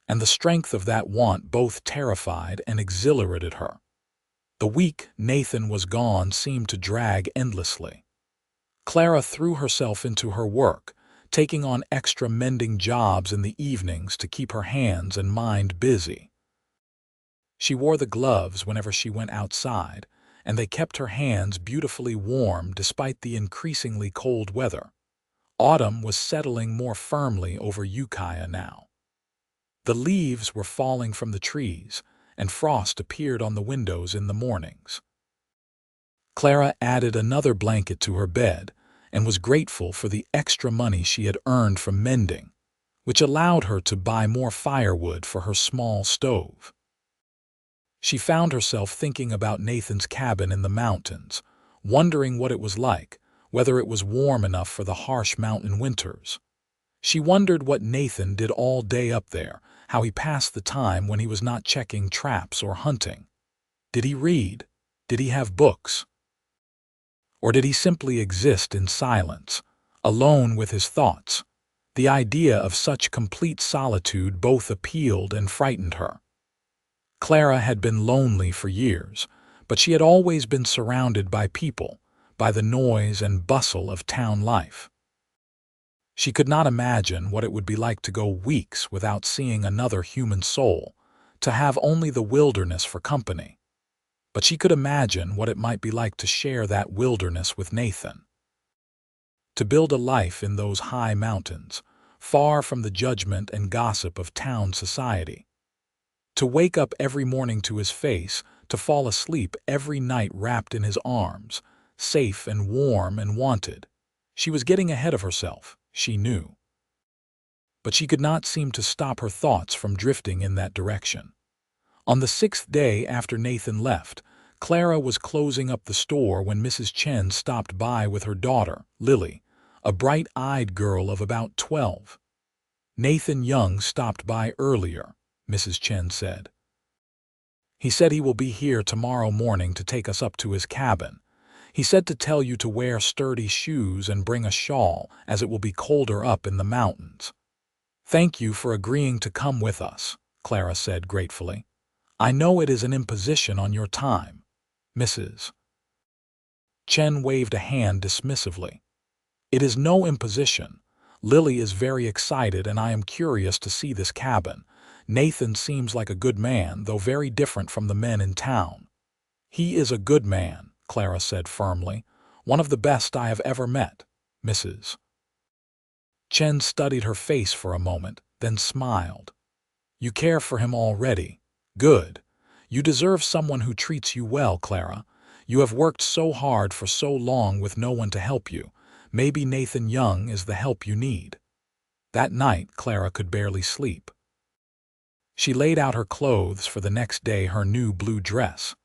And the strength of that want both terrified and exhilarated her. The week Nathan was gone seemed to drag endlessly. Clara threw herself into her work, taking on extra mending jobs in the evenings to keep her hands and mind busy. She wore the gloves whenever she went outside, and they kept her hands beautifully warm despite the increasingly cold weather. Autumn was settling more firmly over Ukiah now. The leaves were falling from the trees, and frost appeared on the windows in the mornings. Clara added another blanket to her bed and was grateful for the extra money she had earned from mending, which allowed her to buy more firewood for her small stove. She found herself thinking about Nathan's cabin in the mountains, wondering what it was like, whether it was warm enough for the harsh mountain winters. She wondered what Nathan did all day up there, how he passed the time when he was not checking traps or hunting. Did he read? Did he have books? Or did he simply exist in silence, alone with his thoughts? The idea of such complete solitude both appealed and frightened her. Clara had been lonely for years, but she had always been surrounded by people, by the noise and bustle of town life. She could not imagine what it would be like to go weeks without seeing another human soul, to have only the wilderness for company. But she could imagine what it might be like to share that wilderness with Nathan. To build a life in those high mountains, far from the judgment and gossip of town society. To wake up every morning to his face, to fall asleep every night wrapped in his arms, safe and warm and wanted. She was getting ahead of herself, she knew. But she could not seem to stop her thoughts from drifting in that direction. On the 6th day after Nathan left, Clara was closing up the store when Mrs. Chen stopped by with her daughter, Lily, a bright-eyed girl of about 12. Nathan Young stopped by earlier, Mrs. Chen said. He said he will be here tomorrow morning to take us up to his cabin. He said to tell you to wear sturdy shoes and bring a shawl, as it will be colder up in the mountains. Thank you for agreeing to come with us, Clara said gratefully. I know it is an imposition on your time, Mrs. Chen waved a hand dismissively. It is no imposition. Lily is very excited and I am curious to see this cabin. Nathan seems like a good man, though very different from the men in town. He is a good man, Clara said firmly. One of the best I have ever met, Mrs. Chen studied her face for a moment, then smiled. You care for him already. Good. You deserve someone who treats you well, Clara. You have worked so hard for so long with no one to help you. Maybe Nathan Young is the help you need. That night, Clara could barely sleep. She laid out her clothes for the next day, her new blue dress,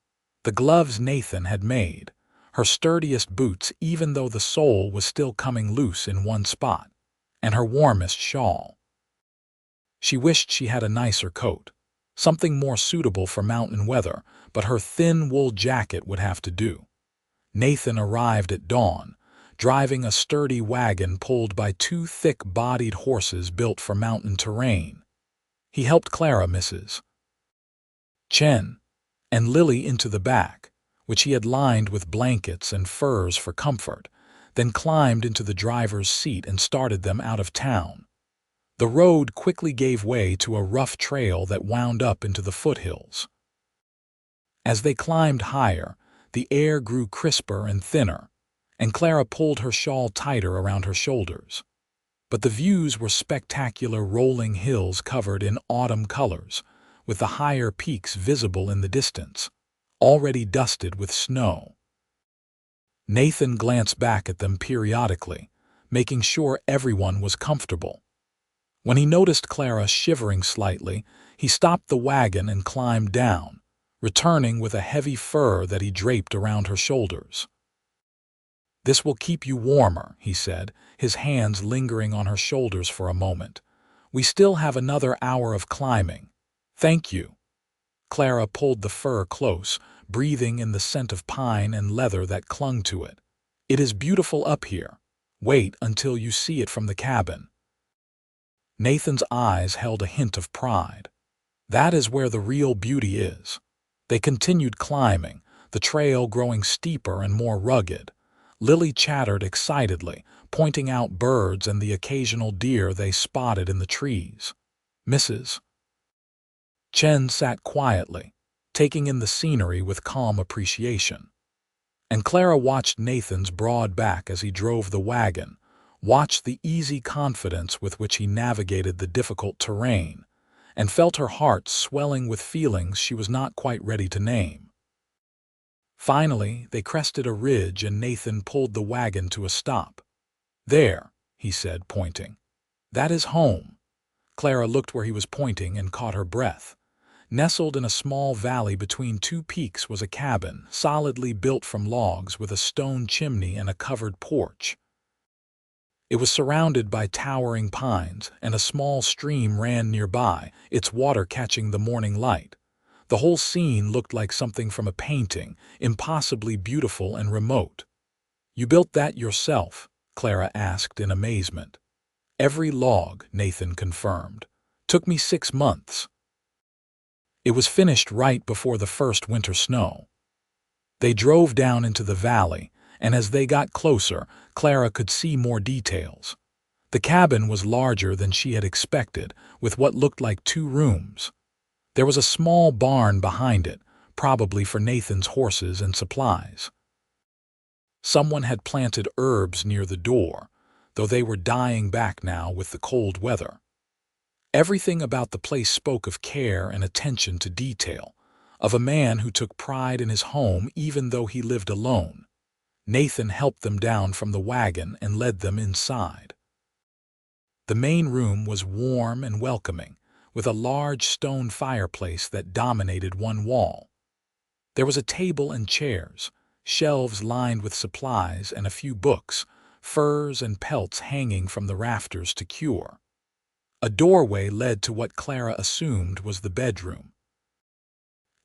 the gloves Nathan had made, her sturdiest boots even though the sole was still coming loose in one spot, and her warmest shawl. She wished she had a nicer coat, something more suitable for mountain weather, but her thin wool jacket would have to do. Nathan arrived at dawn, driving a sturdy wagon pulled by 2 thick-bodied horses built for mountain terrain. He helped Clara, Mrs. Chen, and Lily into the back, which he had lined with blankets and furs for comfort, then climbed into the driver's seat and started them out of town. The road quickly gave way to a rough trail that wound up into the foothills. As they climbed higher, the air grew crisper and thinner, and Clara pulled her shawl tighter around her shoulders. But the views were spectacular rolling hills covered in autumn colors, with the higher peaks visible in the distance, already dusted with snow. Nathan glanced back at them periodically, making sure everyone was comfortable. When he noticed Clara shivering slightly, he stopped the wagon and climbed down, returning with a heavy fur that he draped around her shoulders. "This will keep you warmer," he said, his hands lingering on her shoulders for a moment. "We still have another hour of climbing." "Thank you." Clara pulled the fur close, breathing in the scent of pine and leather that clung to it. "It is beautiful up here. Wait until you see it from the cabin." Nathan's eyes held a hint of pride. That is where the real beauty is. They continued climbing, the trail growing steeper and more rugged. Lily chattered excitedly, pointing out birds and the occasional deer they spotted in the trees. Mrs. Chen sat quietly, taking in the scenery with calm appreciation. And Clara watched Nathan's broad back as he drove the wagon, watched the easy confidence with which he navigated the difficult terrain, and felt her heart swelling with feelings she was not quite ready to name. Finally, they crested a ridge and Nathan pulled the wagon to a stop. "There," he said, pointing. "That is home." Clara looked where he was pointing and caught her breath. Nestled in a small valley between two peaks was a cabin, solidly built from logs with a stone chimney and a covered porch. It was surrounded by towering pines, and a small stream ran nearby, its water catching the morning light. The whole scene looked like something from a painting, impossibly beautiful and remote. "You built that yourself?" Clara asked in amazement. "Every log," Nathan confirmed. "Took me 6 months." It was finished right before the first winter snow. They drove down into the valley, and as they got closer, Clara could see more details. The cabin was larger than she had expected, with what looked like 2 rooms. There was a small barn behind it, probably for Nathan's horses and supplies. Someone had planted herbs near the door, though they were dying back now with the cold weather. Everything about the place spoke of care and attention to detail, of a man who took pride in his home even though he lived alone. Nathan helped them down from the wagon and led them inside. The main room was warm and welcoming, with a large stone fireplace that dominated one wall. There was a table and chairs, shelves lined with supplies and a few books, furs and pelts hanging from the rafters to cure. A doorway led to what Clara assumed was the bedroom.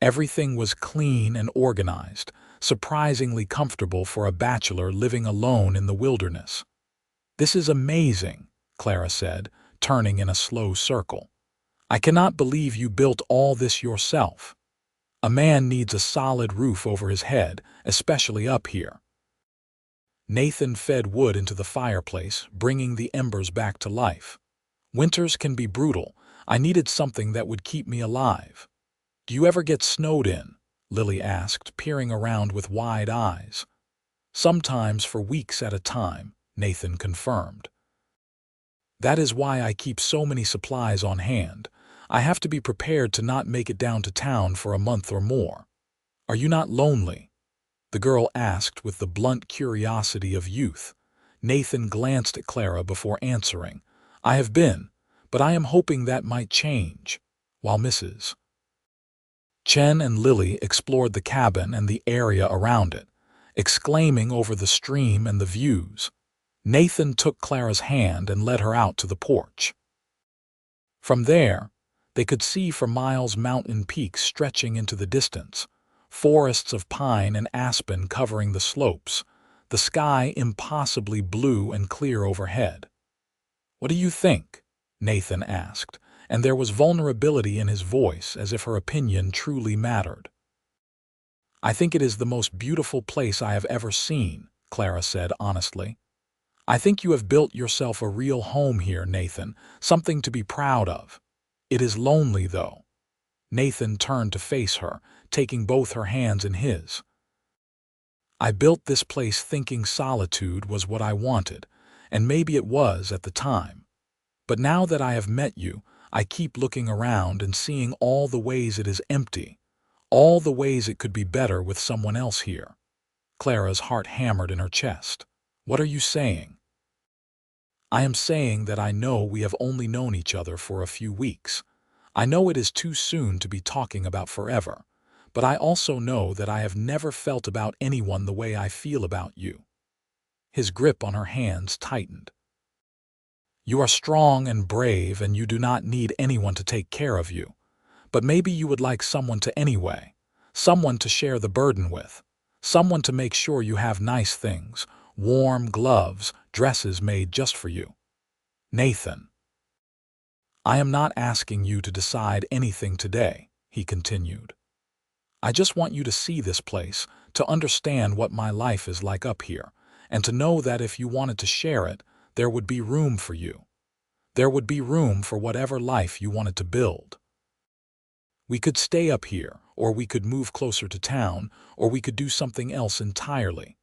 Everything was clean and organized, surprisingly comfortable for a bachelor living alone in the wilderness. "This is amazing," Clara said, turning in a slow circle. "I cannot believe you built all this yourself. A man needs a solid roof over his head, especially up here." Nathan fed wood into the fireplace, bringing the embers back to life. "Winters can be brutal. I needed something that would keep me alive." "Do you ever get snowed in?" Lily asked, peering around with wide eyes. "Sometimes for weeks at a time," Nathan confirmed. "That is why I keep so many supplies on hand. I have to be prepared to not make it down to town for a month or more." "Are you not lonely?" the girl asked with the blunt curiosity of youth. Nathan glanced at Clara before answering. "I have been, but I am hoping that might change," while Mrs. Chen and Lily explored the cabin and the area around it, exclaiming over the stream and the views. Nathan took Clara's hand and led her out to the porch. From there, they could see for miles mountain peaks stretching into the distance, forests of pine and aspen covering the slopes, the sky impossibly blue and clear overhead. "What do you think?" Nathan asked, and there was vulnerability in his voice as if her opinion truly mattered. "I think it is the most beautiful place I have ever seen," Clara said honestly. "I think you have built yourself a real home here, Nathan, something to be proud of. It is lonely, though." Nathan turned to face her, taking both her hands in his. I built this place thinking solitude was what I wanted, and maybe it was at the time. But now that I have met you, I keep looking around and seeing all the ways it is empty, all the ways it could be better with someone else here. Clara's heart hammered in her chest. What are you saying? I am saying that I know we have only known each other for a few weeks. I know it is too soon to be talking about forever, but I also know that I have never felt about anyone the way I feel about you. His grip on her hands tightened. You are strong and brave, and you do not need anyone to take care of you. But maybe you would like someone to anyway, someone to share the burden with, someone to make sure you have nice things, warm gloves, dresses made just for you. Nathan. I am not asking you to decide anything today, he continued. I just want you to see this place, to understand what my life is like up here, and to know that if you wanted to share it, there would be room for you. There would be room for whatever life you wanted to build. We could stay up here, or we could move closer to town, or we could do something else entirely.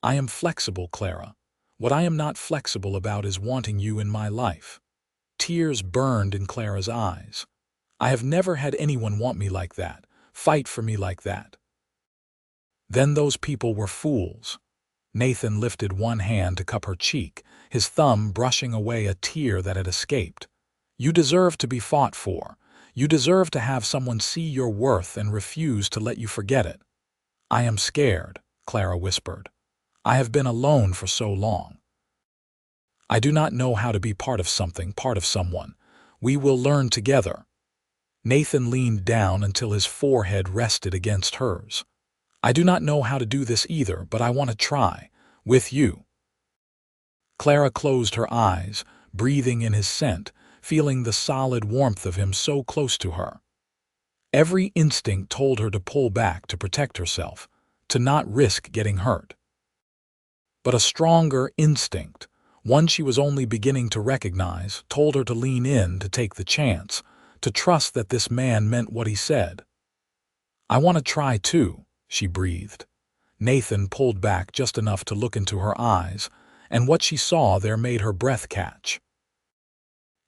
I am flexible, Clara. What I am not flexible about is wanting you in my life. Tears burned in Clara's eyes. I have never had anyone want me like that, fight for me like that. Then those people were fools. Nathan lifted one hand to cup her cheek, his thumb brushing away a tear that had escaped. You deserve to be fought for. You deserve to have someone see your worth and refuse to let you forget it. I am scared, Clara whispered. I have been alone for so long. I do not know how to be part of something, part of someone. We will learn together. Nathan leaned down until his forehead rested against hers. I do not know how to do this either, but I want to try, with you. Clara closed her eyes, breathing in his scent, feeling the solid warmth of him so close to her. Every instinct told her to pull back to protect herself, to not risk getting hurt. But a stronger instinct, one she was only beginning to recognize, told her to lean in, to take the chance, to trust that this man meant what he said. I want to try too, she breathed. Nathan pulled back just enough to look into her eyes, and what she saw there made her breath catch.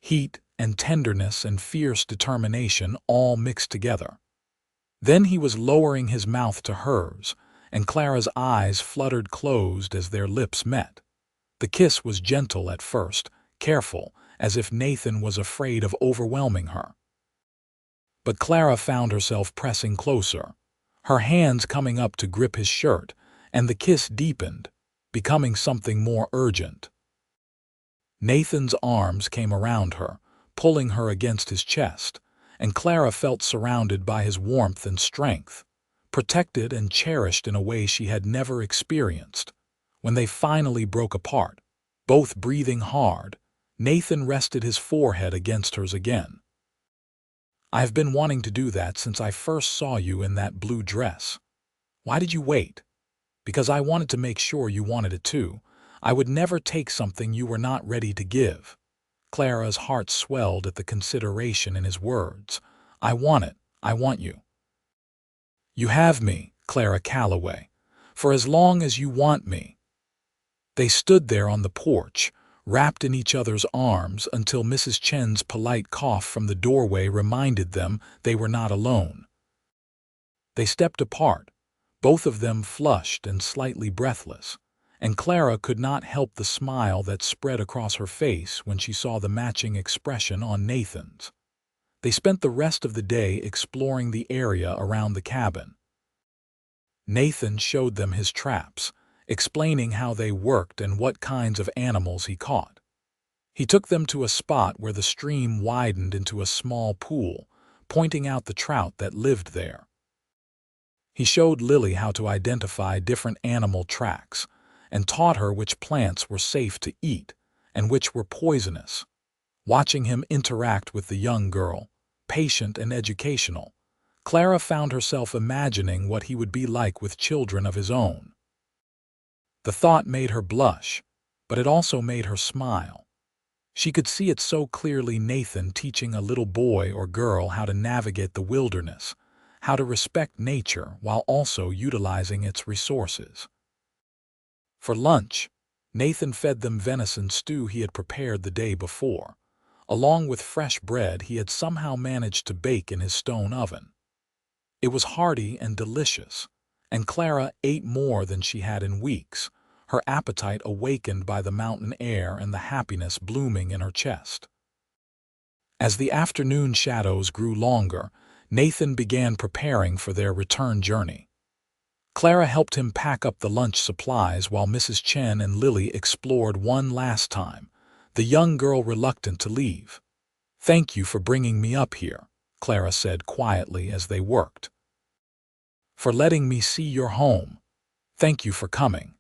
Heat and tenderness and fierce determination all mixed together. Then he was lowering his mouth to hers, and Clara's eyes fluttered closed as their lips met. The kiss was gentle at first, careful, as if Nathan was afraid of overwhelming her. But Clara found herself pressing closer, her hands coming up to grip his shirt, and the kiss deepened, becoming something more urgent. Nathan's arms came around her, pulling her against his chest, and Clara felt surrounded by his warmth and strength, protected and cherished in a way she had never experienced. When they finally broke apart, both breathing hard, Nathan rested his forehead against hers again. I have been wanting to do that since I first saw you in that blue dress. Why did you wait? Because I wanted to make sure you wanted it too. I would never take something you were not ready to give. Clara's heart swelled at the consideration in his words. I want it. I want you. You have me, Clara Calloway, for as long as you want me. They stood there on the porch, wrapped in each other's arms until Mrs. Chen's polite cough from the doorway reminded them they were not alone. They stepped apart, both of them flushed and slightly breathless, and Clara could not help the smile that spread across her face when she saw the matching expression on Nathan's. They spent the rest of the day exploring the area around the cabin. Nathan showed them his traps, explaining how they worked and what kinds of animals he caught. He took them to a spot where the stream widened into a small pool, pointing out the trout that lived there. He showed Lily how to identify different animal tracks, and taught her which plants were safe to eat and which were poisonous. Watching him interact with the young girl, patient and educational, Clara found herself imagining what he would be like with children of his own. The thought made her blush, but it also made her smile. She could see it so clearly, Nathan teaching a little boy or girl how to navigate the wilderness, how to respect nature while also utilizing its resources. For lunch, Nathan fed them venison stew he had prepared the day before, along with fresh bread he had somehow managed to bake in his stone oven. It was hearty and delicious, and Clara ate more than she had in weeks, her appetite awakened by the mountain air and the happiness blooming in her chest. As the afternoon shadows grew longer, Nathan began preparing for their return journey. Clara helped him pack up the lunch supplies while Mrs. Chen and Lily explored one last time, the young girl reluctant to leave. "Thank you for bringing me up here," Clara said quietly as they worked. "For letting me see your home. Thank you for coming."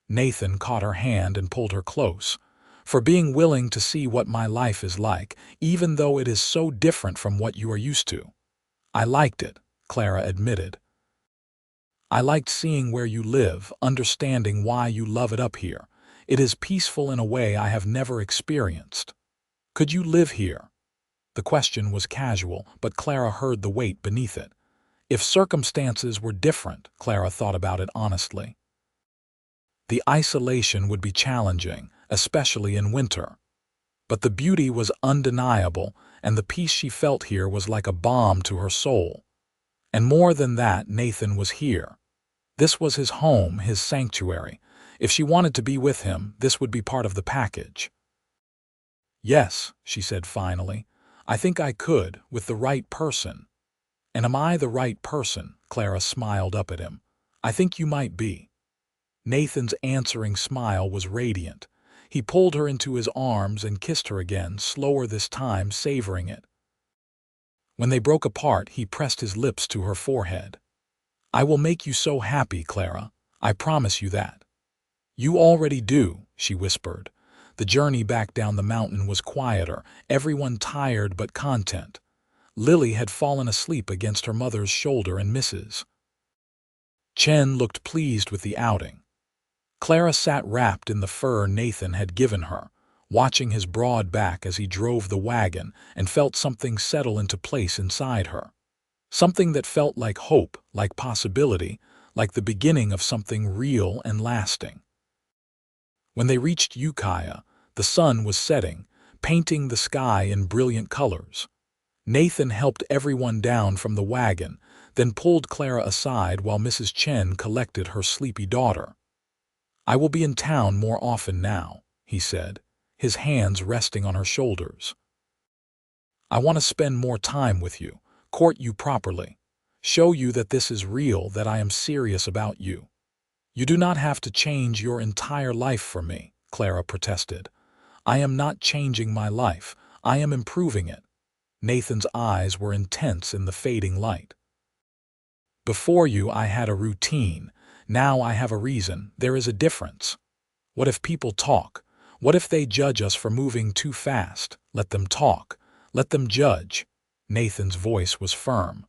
Nathan caught her hand and pulled her close. "For being willing to see what my life is like, even though it is so different from what you are used to." "I liked it," Clara admitted. "I liked seeing where you live, understanding why you love it up here. It is peaceful in a way I have never experienced. Could you live here?" The question was casual, but Clara heard the weight beneath it. If circumstances were different, Clara thought about it honestly. The isolation would be challenging, especially in winter. But the beauty was undeniable, and the peace she felt here was like a balm to her soul. And more than that, Nathan was here. This was his home, his sanctuary. If she wanted to be with him, this would be part of the package. "Yes," she said finally, "I think I could, with the right person." "And am I the right person?" Clara smiled up at him. "I think you might be." Nathan's answering smile was radiant. He pulled her into his arms and kissed her again, slower this time, savoring it. When they broke apart, he pressed his lips to her forehead. "I will make you so happy, Clara. I promise you that." "You already do," she whispered. The journey back down the mountain was quieter, everyone tired but content. Lily had fallen asleep against her mother's shoulder and Mrs. Chen looked pleased with the outing. Clara sat wrapped in the fur Nathan had given her, watching his broad back as he drove the wagon, and felt something settle into place inside her. Something that felt like hope, like possibility, like the beginning of something real and lasting. When they reached Ukiah, the sun was setting, painting the sky in brilliant colors. Nathan helped everyone down from the wagon, then pulled Clara aside while Mrs. Chen collected her sleepy daughter. "I will be in town more often now," he said, his hands resting on her shoulders. "I want to spend more time with you, court you properly, show you that this is real, that I am serious about you." "You do not have to change your entire life for me," Clara protested. "I am not changing my life, I am improving it." Nathan's eyes were intense in the fading light. "Before you I had a routine, now I have a reason. There is a difference. What if people talk? What if they judge us for moving too fast? Let them talk. Let them judge." Nathan's voice was firm.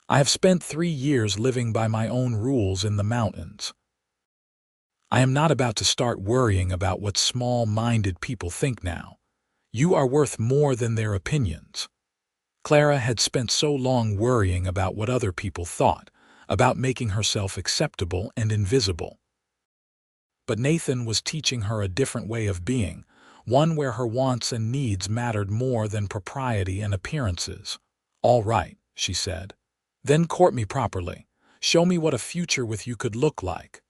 "I have spent 3 years living by my own rules in the mountains. I am not about to start worrying about what small-minded people think now. You are worth more than their opinions." Clara had spent so long worrying about what other people thought, about making herself acceptable and invisible. But Nathan was teaching her a different way of being, one where her wants and needs mattered more than propriety and appearances. "All right," she said. "Then court me properly. Show me what a future with you could look like."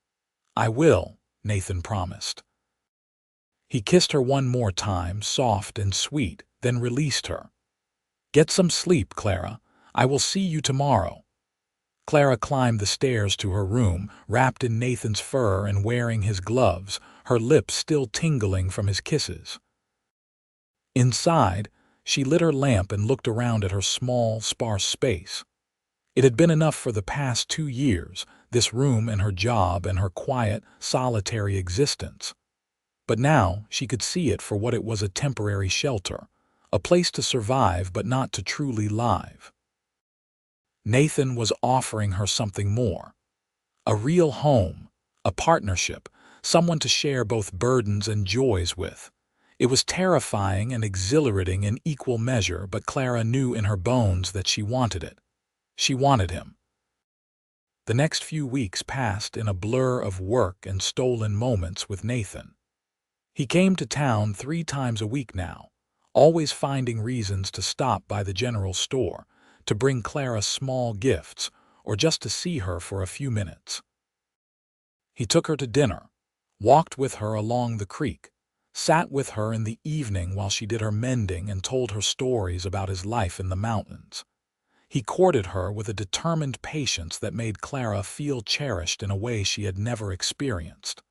"I will," Nathan promised. He kissed her one more time, soft and sweet, then released her. "Get some sleep, Clara. I will see you tomorrow." Clara climbed the stairs to her room, wrapped in Nathan's fur and wearing his gloves, her lips still tingling from his kisses. Inside, she lit her lamp and looked around at her small, sparse space. It had been enough for the past 2 years, this room and her job and her quiet, solitary existence. But now she could see it for what it was: a temporary shelter, a place to survive but not to truly live. Nathan was offering her something more. A real home, a partnership, someone to share both burdens and joys with. It was terrifying and exhilarating in equal measure, but Clara knew in her bones that she wanted it. She wanted him. The next few weeks passed in a blur of work and stolen moments with Nathan. He came to town 3 times a week now, always finding reasons to stop by the general store, to bring Clara small gifts, or just to see her for a few minutes. He took her to dinner, walked with her along the creek, sat with her in the evening while she did her mending and told her stories about his life in the mountains. He courted her with a determined patience that made Clara feel cherished in a way she had never experienced.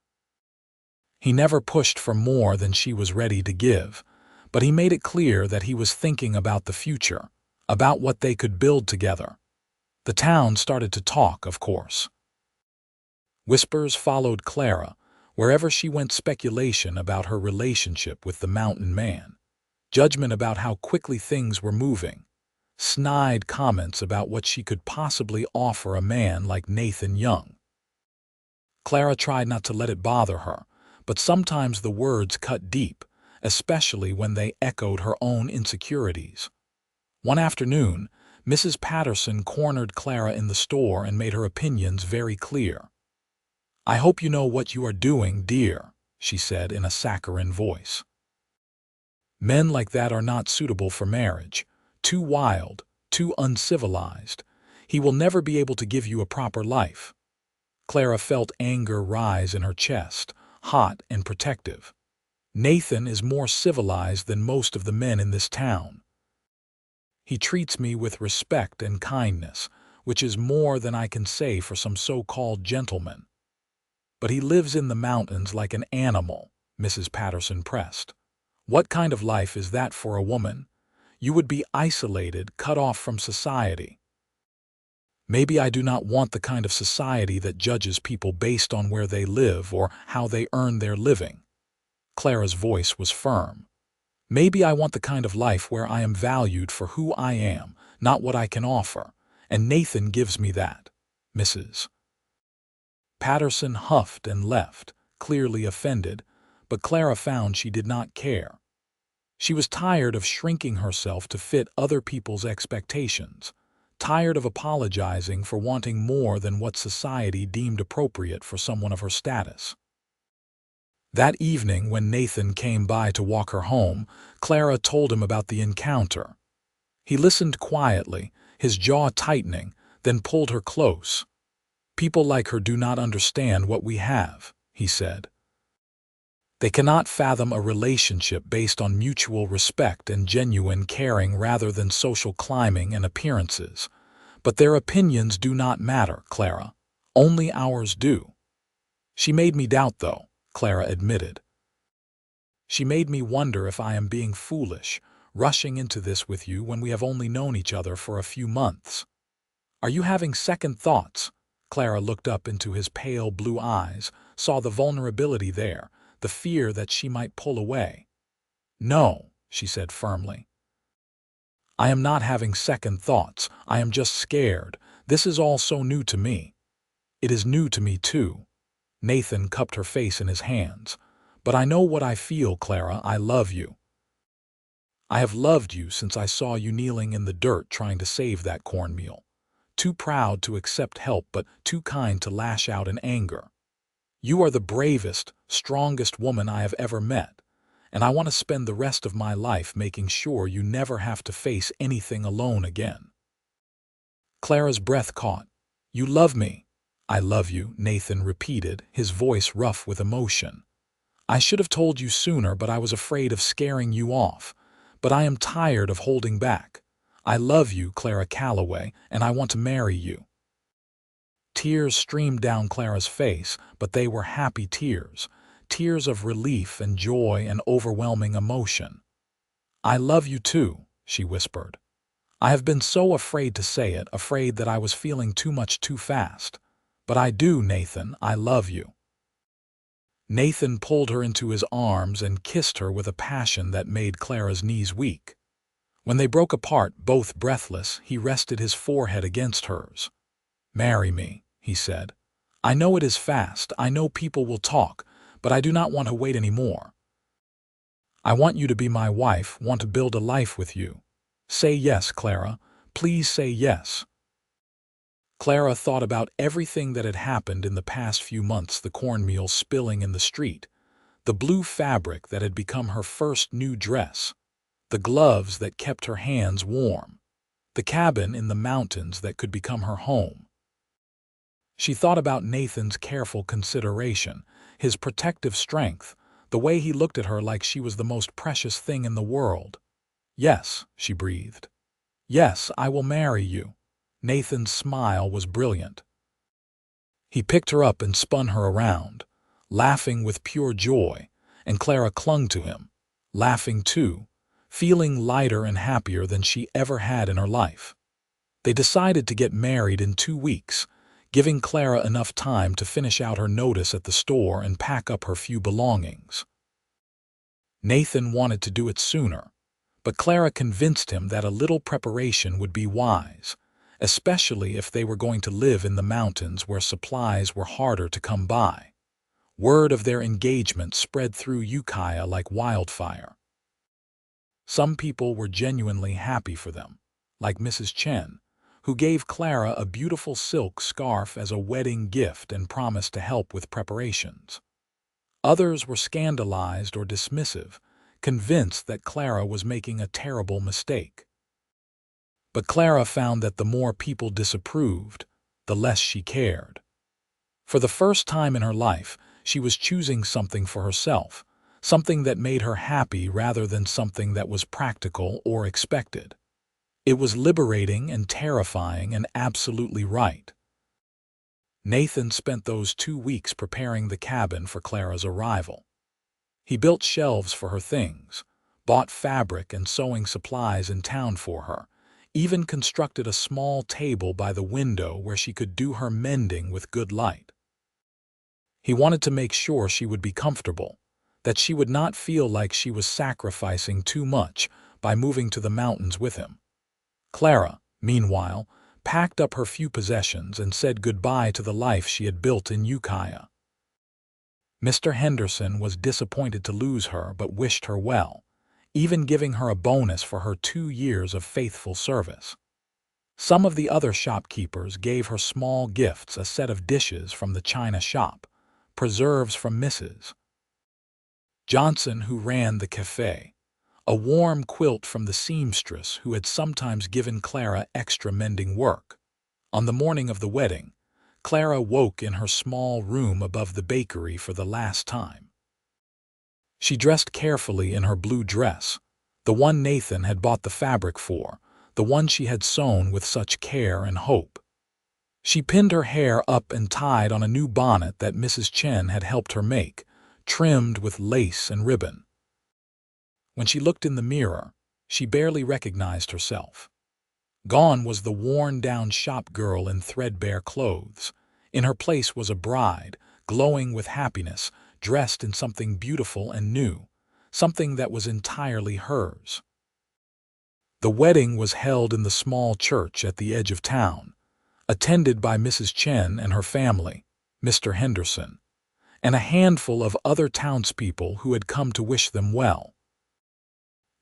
He never pushed for more than she was ready to give, but he made it clear that he was thinking about the future, about what they could build together. The town started to talk, of course. Whispers followed Clara. Wherever she went, speculation about her relationship with the mountain man, judgment about how quickly things were moving, snide comments about what she could possibly offer a man like Nathan Young. Clara tried not to let it bother her, but sometimes the words cut deep, especially when they echoed her own insecurities. One afternoon, Mrs. Patterson cornered Clara in the store and made her opinions very clear. "I hope you know what you are doing, dear," she said in a saccharine voice. "Men like that are not suitable for marriage. Too wild, too uncivilized. He will never be able to give you a proper life." Clara felt anger rise in her chest, hot and protective. "Nathan is more civilized than most of the men in this town. He treats me with respect and kindness, which is more than I can say for some so-called gentlemen. But he lives in the mountains like an animal," Mrs. Patterson pressed. "What kind of life is that for a woman? You would be isolated, cut off from society." "Maybe I do not want the kind of society that judges people based on where they live or how they earn their living." Clara's voice was firm. "Maybe I want the kind of life where I am valued for who I am, not what I can offer, and Nathan gives me that, Mrs. Patterson huffed and left, clearly offended, but Clara found she did not care. She was tired of shrinking herself to fit other people's expectations, tired of apologizing for wanting more than what society deemed appropriate for someone of her status. That evening, when Nathan came by to walk her home, Clara told him about the encounter. He listened quietly, his jaw tightening, then pulled her close. "People like her do not understand what we have," he said. "They cannot fathom a relationship based on mutual respect and genuine caring rather than social climbing and appearances. But their opinions do not matter, Clara. Only ours do." "She made me doubt, though," Clara admitted. "She made me wonder if I am being foolish, rushing into this with you when we have only known each other for a few months. Are you having second thoughts?" Clara looked up into his pale blue eyes, saw the vulnerability there, the fear that she might pull away. "No," she said firmly. "I am not having second thoughts. I am just scared. This is all so new to me." "It is new to me, too." Nathan cupped her face in his hands. "But I know what I feel, Clara. I love you. I have loved you since I saw you kneeling in the dirt trying to save that cornmeal. Too proud to accept help, but too kind to lash out in anger. You are the bravest, strongest woman I have ever met, and I want to spend the rest of my life making sure you never have to face anything alone again." Clara's breath caught. "You love me." "I love you," Nathan repeated, his voice rough with emotion. "I should have told you sooner, but I was afraid of scaring you off. But I am tired of holding back. I love you, Clara Calloway, and I want to marry you." Tears streamed down Clara's face, but they were happy tears, tears of relief and joy and overwhelming emotion. "I love you too," she whispered. "I have been so afraid to say it, afraid that I was feeling too much too fast. But I do, Nathan, I love you." Nathan pulled her into his arms and kissed her with a passion that made Clara's knees weak. When they broke apart, both breathless, he rested his forehead against hers. "Marry me," he said. "I know it is fast, I know people will talk, but I do not want to wait any more. I want you to be my wife, want to build a life with you. Say yes, Clara. Please say yes." Clara thought about everything that had happened in the past few months: the cornmeal spilling in the street, the blue fabric that had become her first new dress, the gloves that kept her hands warm, the cabin in the mountains that could become her home. She thought about Nathan's careful consideration, his protective strength, the way he looked at her like she was the most precious thing in the world. "Yes," she breathed. "Yes, I will marry you." Nathan's smile was brilliant. He picked her up and spun her around, laughing with pure joy, and Clara clung to him, laughing too, feeling lighter and happier than she ever had in her life. They decided to get married in 2 weeks, giving Clara enough time to finish out her notice at the store and pack up her few belongings. Nathan wanted to do it sooner, but Clara convinced him that a little preparation would be wise, especially if they were going to live in the mountains where supplies were harder to come by. Word of their engagement spread through Ukiah like wildfire. Some people were genuinely happy for them, like Mrs. Chen, who gave Clara a beautiful silk scarf as a wedding gift and promised to help with preparations. Others were scandalized or dismissive, convinced that Clara was making a terrible mistake. But Clara found that the more people disapproved, the less she cared. For the first time in her life, she was choosing something for herself, something that made her happy rather than something that was practical or expected. It was liberating and terrifying and absolutely right. Nathan spent those 2 weeks preparing the cabin for Clara's arrival. He built shelves for her things, bought fabric and sewing supplies in town for her, even constructed a small table by the window where she could do her mending with good light. He wanted to make sure she would be comfortable, that she would not feel like she was sacrificing too much by moving to the mountains with him. Clara, meanwhile, packed up her few possessions and said goodbye to the life she had built in Ukiah. Mr. Henderson was disappointed to lose her but wished her well, even giving her a bonus for her 2 years of faithful service. Some of the other shopkeepers gave her small gifts: a set of dishes from the china shop, preserves from Mrs. Johnson, who ran the cafe, a warm quilt from the seamstress who had sometimes given Clara extra mending work. On the morning of the wedding, Clara woke in her small room above the bakery for the last time. She dressed carefully in her blue dress, the one Nathan had bought the fabric for, the one she had sewn with such care and hope. She pinned her hair up and tied on a new bonnet that Mrs. Chen had helped her make, trimmed with lace and ribbon. When she looked in the mirror, she barely recognized herself. Gone was the worn-down shop girl in threadbare clothes. In her place was a bride, glowing with happiness, dressed in something beautiful and new, something that was entirely hers. The wedding was held in the small church at the edge of town, attended by Mrs. Chen and her family, Mr. Henderson, and a handful of other townspeople who had come to wish them well.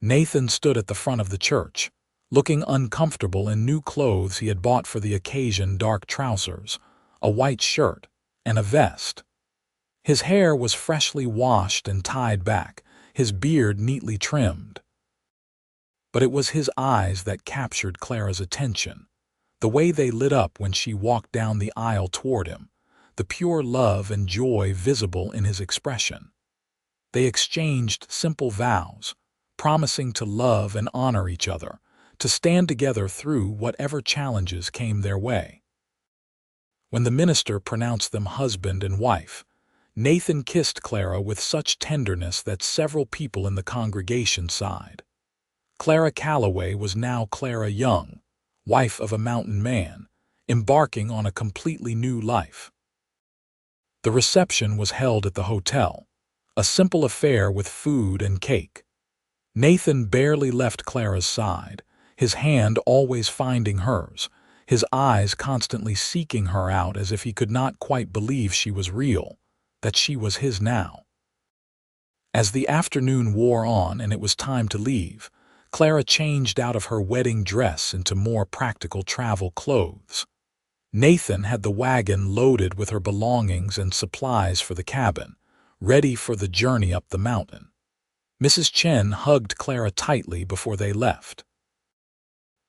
Nathan stood at the front of the church, looking uncomfortable in new clothes he had bought for the occasion: dark trousers, a white shirt, and a vest. His hair was freshly washed and tied back, his beard neatly trimmed. But it was his eyes that captured Clara's attention, the way they lit up when she walked down the aisle toward him, the pure love and joy visible in his expression. They exchanged simple vows, promising to love and honor each other, to stand together through whatever challenges came their way. When the minister pronounced them husband and wife, Nathan kissed Clara with such tenderness that several people in the congregation sighed. Clara Calloway was now Clara Young, wife of a mountain man, embarking on a completely new life. The reception was held at the hotel, a simple affair with food and cake. Nathan barely left Clara's side, his hand always finding hers, his eyes constantly seeking her out as if he could not quite believe she was real, that she was his now. As the afternoon wore on and it was time to leave, Clara changed out of her wedding dress into more practical travel clothes. Nathan had the wagon loaded with her belongings and supplies for the cabin, ready for the journey up the mountain. Mrs. Chen hugged Clara tightly before they left.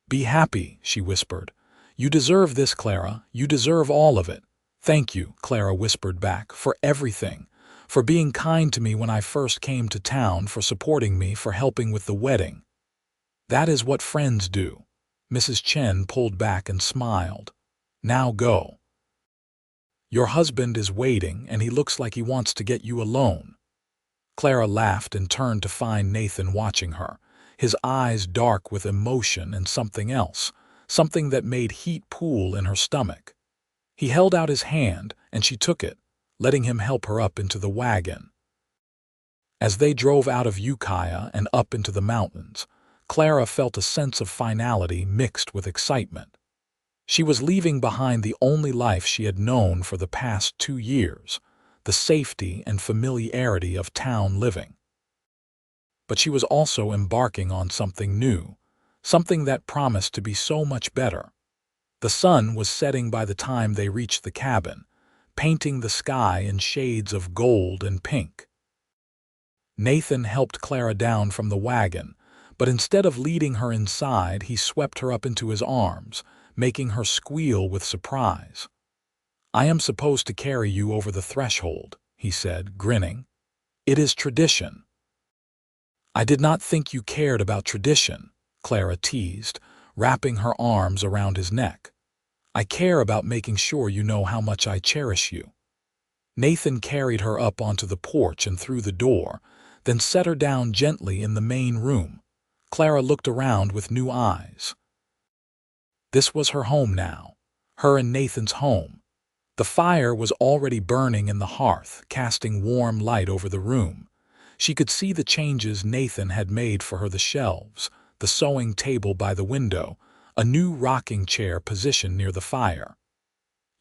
"Be happy," she whispered. "You deserve this, Clara. You deserve all of it." "Thank you," Clara whispered back, "for everything. For being kind to me when I first came to town, for supporting me, for helping with the wedding." "That is what friends do." Mrs. Chen pulled back and smiled. "Now go. Your husband is waiting, and he looks like he wants to get you alone." Clara laughed and turned to find Nathan watching her, his eyes dark with emotion and something else, something that made heat pool in her stomach. He held out his hand, and she took it, letting him help her up into the wagon. As they drove out of Ukiah and up into the mountains, Clara felt a sense of finality mixed with excitement. She was leaving behind the only life she had known for the past 2 years, the safety and familiarity of town living. But she was also embarking on something new, something that promised to be so much better. The sun was setting by the time they reached the cabin, painting the sky in shades of gold and pink. Nathan helped Clara down from the wagon, but instead of leading her inside, he swept her up into his arms, making her squeal with surprise. "I am supposed to carry you over the threshold," he said, grinning. "It is tradition." "I did not think you cared about tradition," Clara teased, wrapping her arms around his neck. "I care about making sure you know how much I cherish you." Nathan carried her up onto the porch and through the door, then set her down gently in the main room. Clara looked around with new eyes. This was her home now, her and Nathan's home. The fire was already burning in the hearth, casting warm light over the room. She could see the changes Nathan had made for her: the shelves, the sewing table by the window, a new rocking chair positioned near the fire.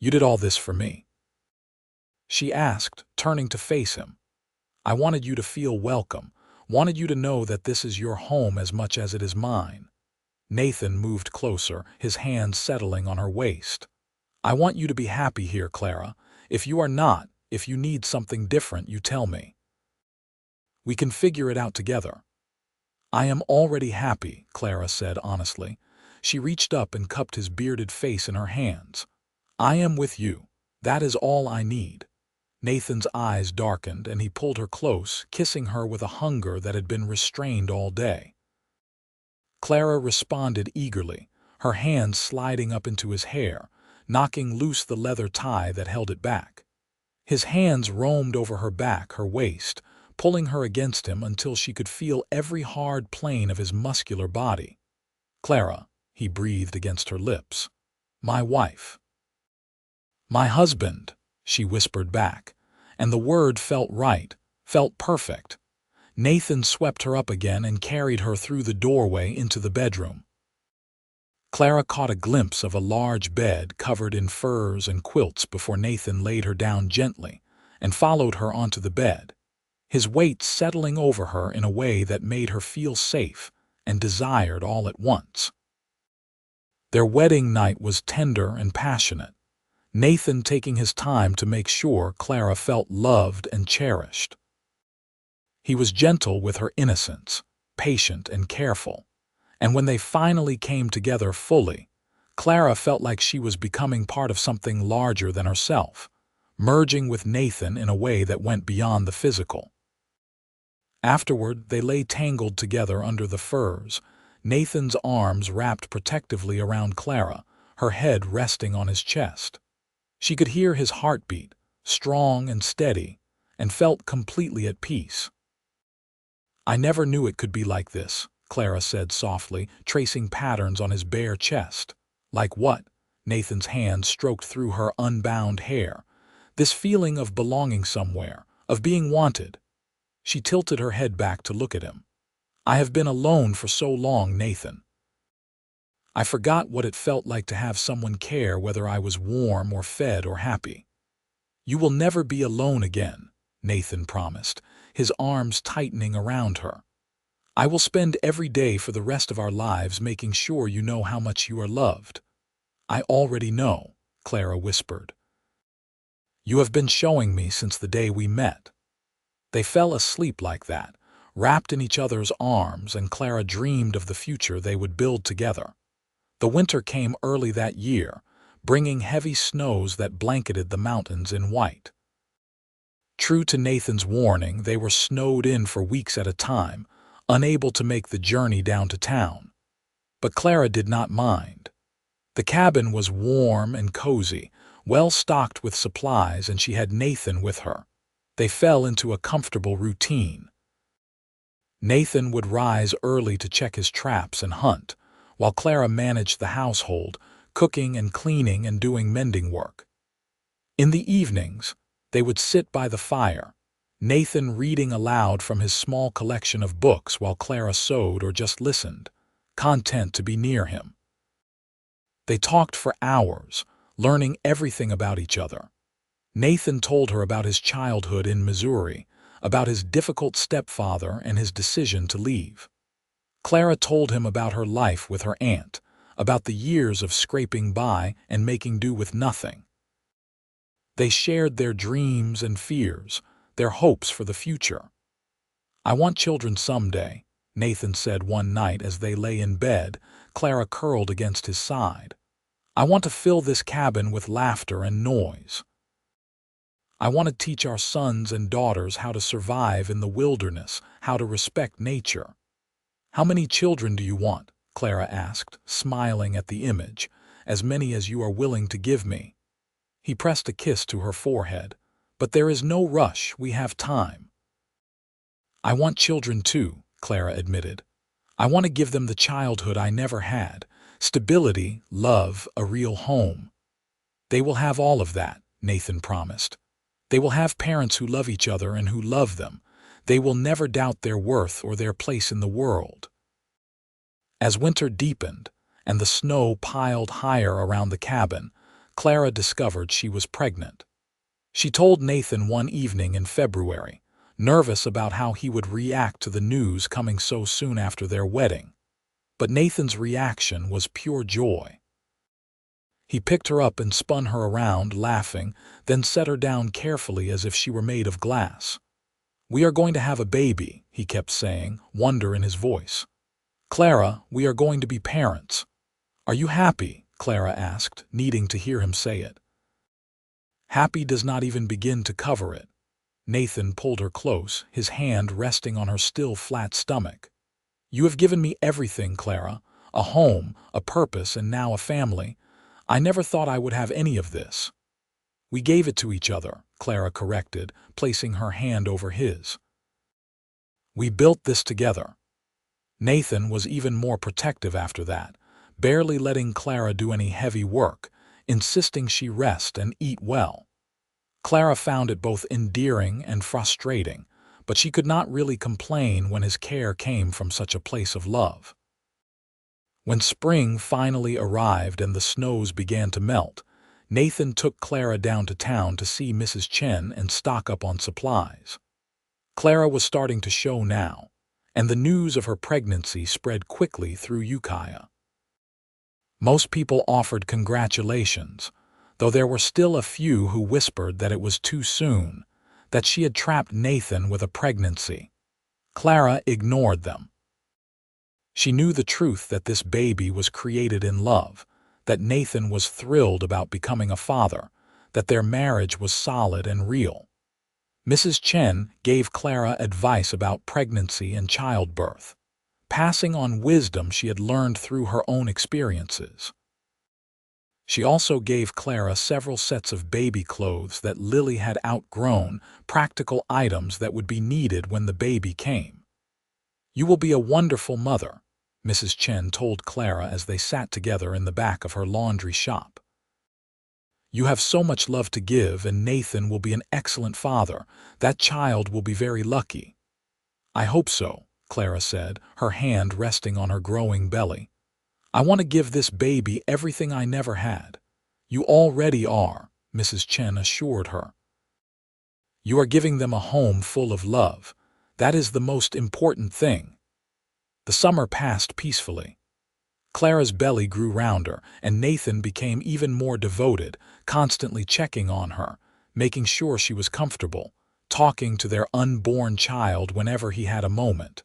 "You did all this for me?" she asked, turning to face him. "I wanted you to feel welcome, wanted you to know that this is your home as much as it is mine." Nathan moved closer, his hand settling on her waist. "I want you to be happy here, Clara. If you are not, if you need something different, you tell me. We can figure it out together." "I am already happy," Clara said honestly. She reached up and cupped his bearded face in her hands. "I am with you. That is all I need." Nathan's eyes darkened, and he pulled her close, kissing her with a hunger that had been restrained all day. Clara responded eagerly, her hands sliding up into his hair, knocking loose the leather tie that held it back. His hands roamed over her back, her waist, pulling her against him until she could feel every hard plane of his muscular body. "Clara," he breathed against her lips. "My wife." "My husband," she whispered back, and the word felt right, felt perfect. Nathan swept her up again and carried her through the doorway into the bedroom. Clara caught a glimpse of a large bed covered in furs and quilts before Nathan laid her down gently and followed her onto the bed, his weight settling over her in a way that made her feel safe and desired all at once. Their wedding night was tender and passionate, Nathan taking his time to make sure Clara felt loved and cherished. He was gentle with her innocence, patient and careful, and when they finally came together fully, Clara felt like she was becoming part of something larger than herself, merging with Nathan in a way that went beyond the physical. Afterward, they lay tangled together under the furs, Nathan's arms wrapped protectively around Clara, her head resting on his chest. She could hear his heartbeat, strong and steady, and felt completely at peace. "I never knew it could be like this," Clara said softly, tracing patterns on his bare chest. "Like what?" Nathan's hand stroked through her unbound hair. "This feeling of belonging somewhere, of being wanted." She tilted her head back to look at him. "I have been alone for so long, Nathan. I forgot what it felt like to have someone care whether I was warm or fed or happy." "You will never be alone again," Nathan promised, his arms tightening around her. "I will spend every day for the rest of our lives making sure you know how much you are loved." "I already know," Clara whispered. "You have been showing me since the day we met." They fell asleep like that, wrapped in each other's arms, and Clara dreamed of the future they would build together. The winter came early that year, bringing heavy snows that blanketed the mountains in white. True to Nathan's warning, they were snowed in for weeks at a time, unable to make the journey down to town. But Clara did not mind. The cabin was warm and cozy, well stocked with supplies, and she had Nathan with her. They fell into a comfortable routine. Nathan would rise early to check his traps and hunt, while Clara managed the household, cooking and cleaning and doing mending work. In the evenings, they would sit by the fire, Nathan reading aloud from his small collection of books while Clara sewed or just listened, content to be near him. They talked for hours, learning everything about each other. Nathan told her about his childhood in Missouri, about his difficult stepfather and his decision to leave. Clara told him about her life with her aunt, about the years of scraping by and making do with nothing. They shared their dreams and fears, their hopes for the future. "I want children someday," Nathan said one night as they lay in bed, Clara curled against his side. "I want to fill this cabin with laughter and noise. I want to teach our sons and daughters how to survive in the wilderness, how to respect nature." "How many children do you want?" Clara asked, smiling at the image. "As many as you are willing to give me." He pressed a kiss to her forehead. "But there is no rush, we have time." "I want children too," Clara admitted. "I want to give them the childhood I never had, stability, love, a real home." "They will have all of that," Nathan promised. "They will have parents who love each other and who love them. They will never doubt their worth or their place in the world." As winter deepened and the snow piled higher around the cabin, Clara discovered she was pregnant. She told Nathan one evening in February, nervous about how he would react to the news coming so soon after their wedding. But Nathan's reaction was pure joy. He picked her up and spun her around, laughing, then set her down carefully as if she were made of glass. "We are going to have a baby," he kept saying, wonder in his voice. "Clara, we are going to be parents." "Are you happy?" Clara asked, needing to hear him say it. Happy does not even begin to cover it. Nathan pulled her close, his hand resting on her still flat stomach. "You have given me everything, Clara. A home, a purpose, and now a family. I never thought I would have any of this." "We gave it to each other," Clara corrected, placing her hand over his. "We built this together." Nathan was even more protective after that, barely letting Clara do any heavy work, insisting she rest and eat well. Clara found it both endearing and frustrating, but she could not really complain when his care came from such a place of love. When spring finally arrived and the snows began to melt, Nathan took Clara down to town to see Mrs. Chen and stock up on supplies. Clara was starting to show now, and the news of her pregnancy spread quickly through Ukiah. Most people offered congratulations, though there were still a few who whispered that it was too soon, that she had trapped Nathan with a pregnancy. Clara ignored them. She knew the truth that this baby was created in love, that Nathan was thrilled about becoming a father, that their marriage was solid and real. Mrs. Chen gave Clara advice about pregnancy and childbirth, passing on wisdom she had learned through her own experiences. She also gave Clara several sets of baby clothes that Lily had outgrown, practical items that would be needed when the baby came. "You will be a wonderful mother," Mrs. Chen told Clara as they sat together in the back of her laundry shop. "You have so much love to give, and Nathan will be an excellent father. That child will be very lucky." "I hope so," Clara said, her hand resting on her growing belly. "I want to give this baby everything I never had." "You already are," Mrs. Chen assured her. "You are giving them a home full of love. That is the most important thing." The summer passed peacefully. Clara's belly grew rounder, and Nathan became even more devoted, constantly checking on her, making sure she was comfortable, talking to their unborn child whenever he had a moment.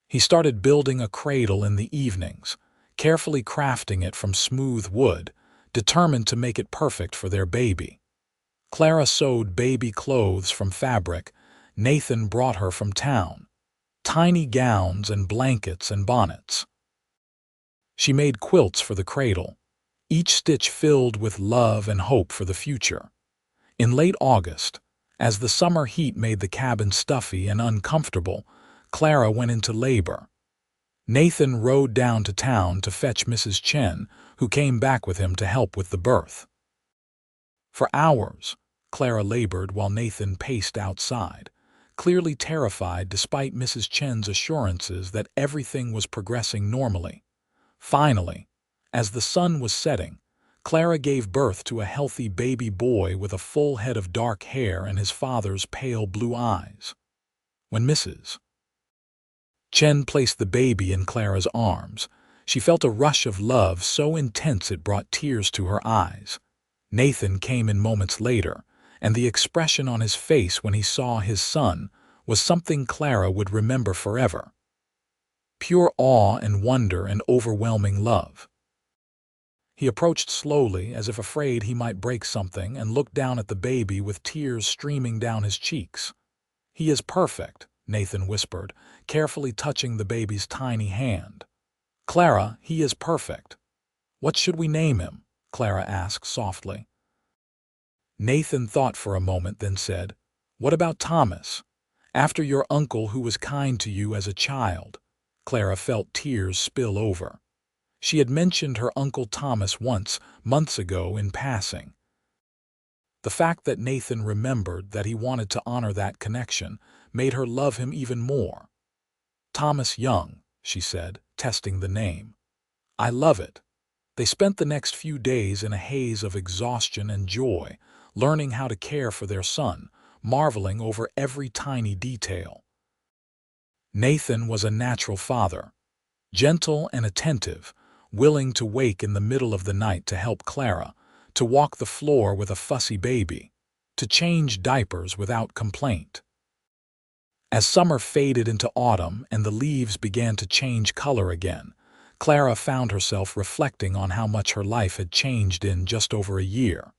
He started building a cradle in the evenings, carefully crafting it from smooth wood, determined to make it perfect for their baby. Clara sewed baby clothes from fabric Nathan brought her from town, tiny gowns and blankets and bonnets. She made quilts for the cradle, each stitch filled with love and hope for the future. In late August, as the summer heat made the cabin stuffy and uncomfortable, Clara went into labor. Nathan rode down to town to fetch Mrs. Chen, who came back with him to help with the birth. For hours, Clara labored while Nathan paced outside, clearly terrified despite Mrs. Chen's assurances that everything was progressing normally. Finally, as the sun was setting, Clara gave birth to a healthy baby boy with a full head of dark hair and his father's pale blue eyes. When Mrs. Chen placed the baby in Clara's arms, she felt a rush of love so intense it brought tears to her eyes. Nathan came in moments later, and the expression on his face when he saw his son was something Clara would remember forever. Pure awe and wonder and overwhelming love. He approached slowly, as if afraid he might break something, and looked down at the baby with tears streaming down his cheeks. "He is perfect," Nathan whispered, carefully touching the baby's tiny hand. "Clara, he is perfect." "What should we name him?" Clara asked softly. Nathan thought for a moment, then said, "What about Thomas? After your uncle who was kind to you as a child." Clara felt tears spill over. She had mentioned her Uncle Thomas once, months ago, in passing. The fact that Nathan remembered that he wanted to honor that connection made her love him even more. "Thomas Young," she said, testing the name. "I love it." They spent the next few days in a haze of exhaustion and joy, learning how to care for their son, marveling over every tiny detail. Nathan was a natural father, gentle and attentive, willing to wake in the middle of the night to help Clara, to walk the floor with a fussy baby, to change diapers without complaint. As summer faded into autumn and the leaves began to change color again, Clara found herself reflecting on how much her life had changed in just over a year.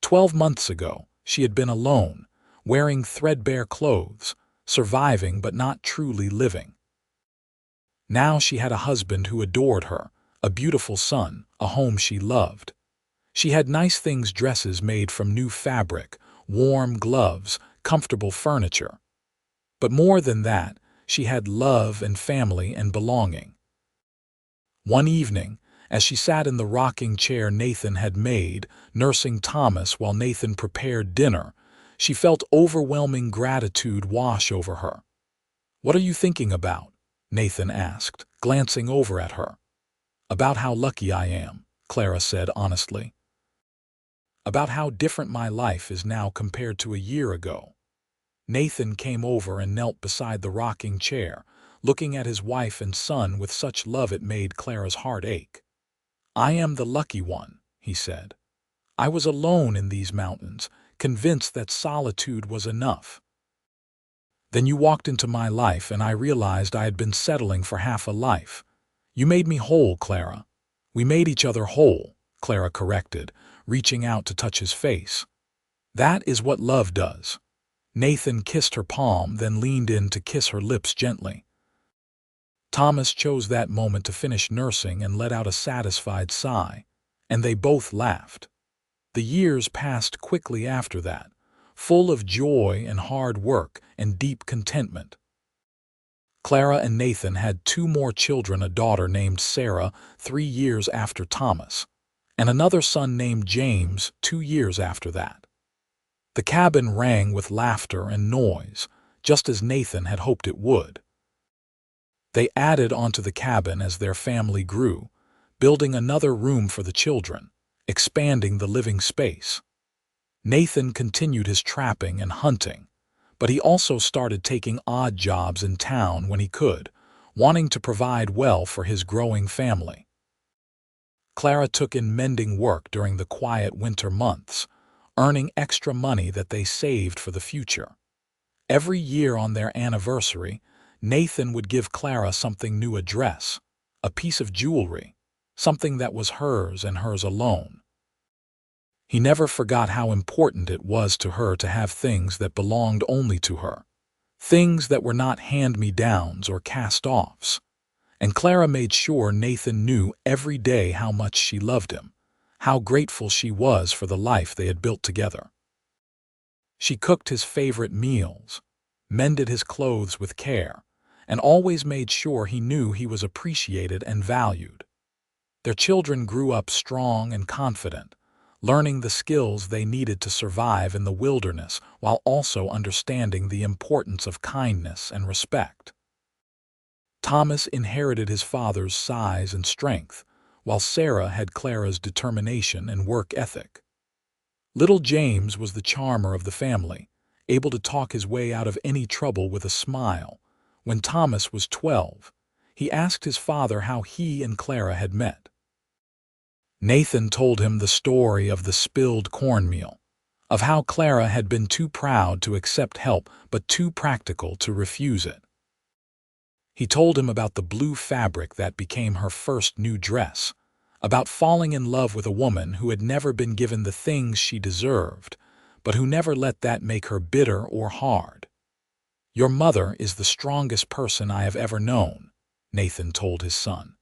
12 months ago, she had been alone, wearing threadbare clothes, surviving but not truly living. Now she had a husband who adored her, a beautiful son, a home she loved. She had nice things, dresses made from new fabric, warm gloves, comfortable furniture. But more than that, she had love and family and belonging. One evening, as she sat in the rocking chair Nathan had made, nursing Thomas while Nathan prepared dinner, she felt overwhelming gratitude wash over her. "What are you thinking about?" Nathan asked, glancing over at her. "About how lucky I am," Clara said honestly. "About how different my life is now compared to a year ago." Nathan came over and knelt beside the rocking chair, looking at his wife and son with such love it made Clara's heart ache. "I am the lucky one," he said. "I was alone in these mountains, convinced that solitude was enough. Then you walked into my life and I realized I had been settling for half a life. You made me whole, Clara." "We made each other whole," Clara corrected, reaching out to touch his face. "That is what love does." Nathan kissed her palm, then leaned in to kiss her lips gently. Thomas chose that moment to finish nursing and let out a satisfied sigh, and they both laughed. The years passed quickly after that, full of joy and hard work and deep contentment. Clara and Nathan had 2 more children, a daughter named Sarah 3 years after Thomas, and another son named James 2 years after that. The cabin rang with laughter and noise, just as Nathan had hoped it would. They added onto the cabin as their family grew, building another room for the children, expanding the living space. Nathan continued his trapping and hunting, but he also started taking odd jobs in town when he could, wanting to provide well for his growing family. Clara took in mending work during the quiet winter months, earning extra money that they saved for the future. Every year on their anniversary, Nathan would give Clara something new: a dress, a piece of jewelry, something that was hers and hers alone. He never forgot how important it was to her to have things that belonged only to her, things that were not hand-me-downs or cast-offs. And Clara made sure Nathan knew every day how much she loved him, how grateful she was for the life they had built together. She cooked his favorite meals, mended his clothes with care, and always made sure he knew he was appreciated and valued. Their children grew up strong and confident, learning the skills they needed to survive in the wilderness while also understanding the importance of kindness and respect. Thomas inherited his father's size and strength, while Sarah had Clara's determination and work ethic. Little James was the charmer of the family, able to talk his way out of any trouble with a smile. When Thomas was 12, he asked his father how he and Clara had met. Nathan told him the story of the spilled cornmeal, of how Clara had been too proud to accept help but too practical to refuse it. He told him about the blue fabric that became her first new dress, about falling in love with a woman who had never been given the things she deserved, but who never let that make her bitter or hard. "Your mother is the strongest person I have ever known," Nathan told his son.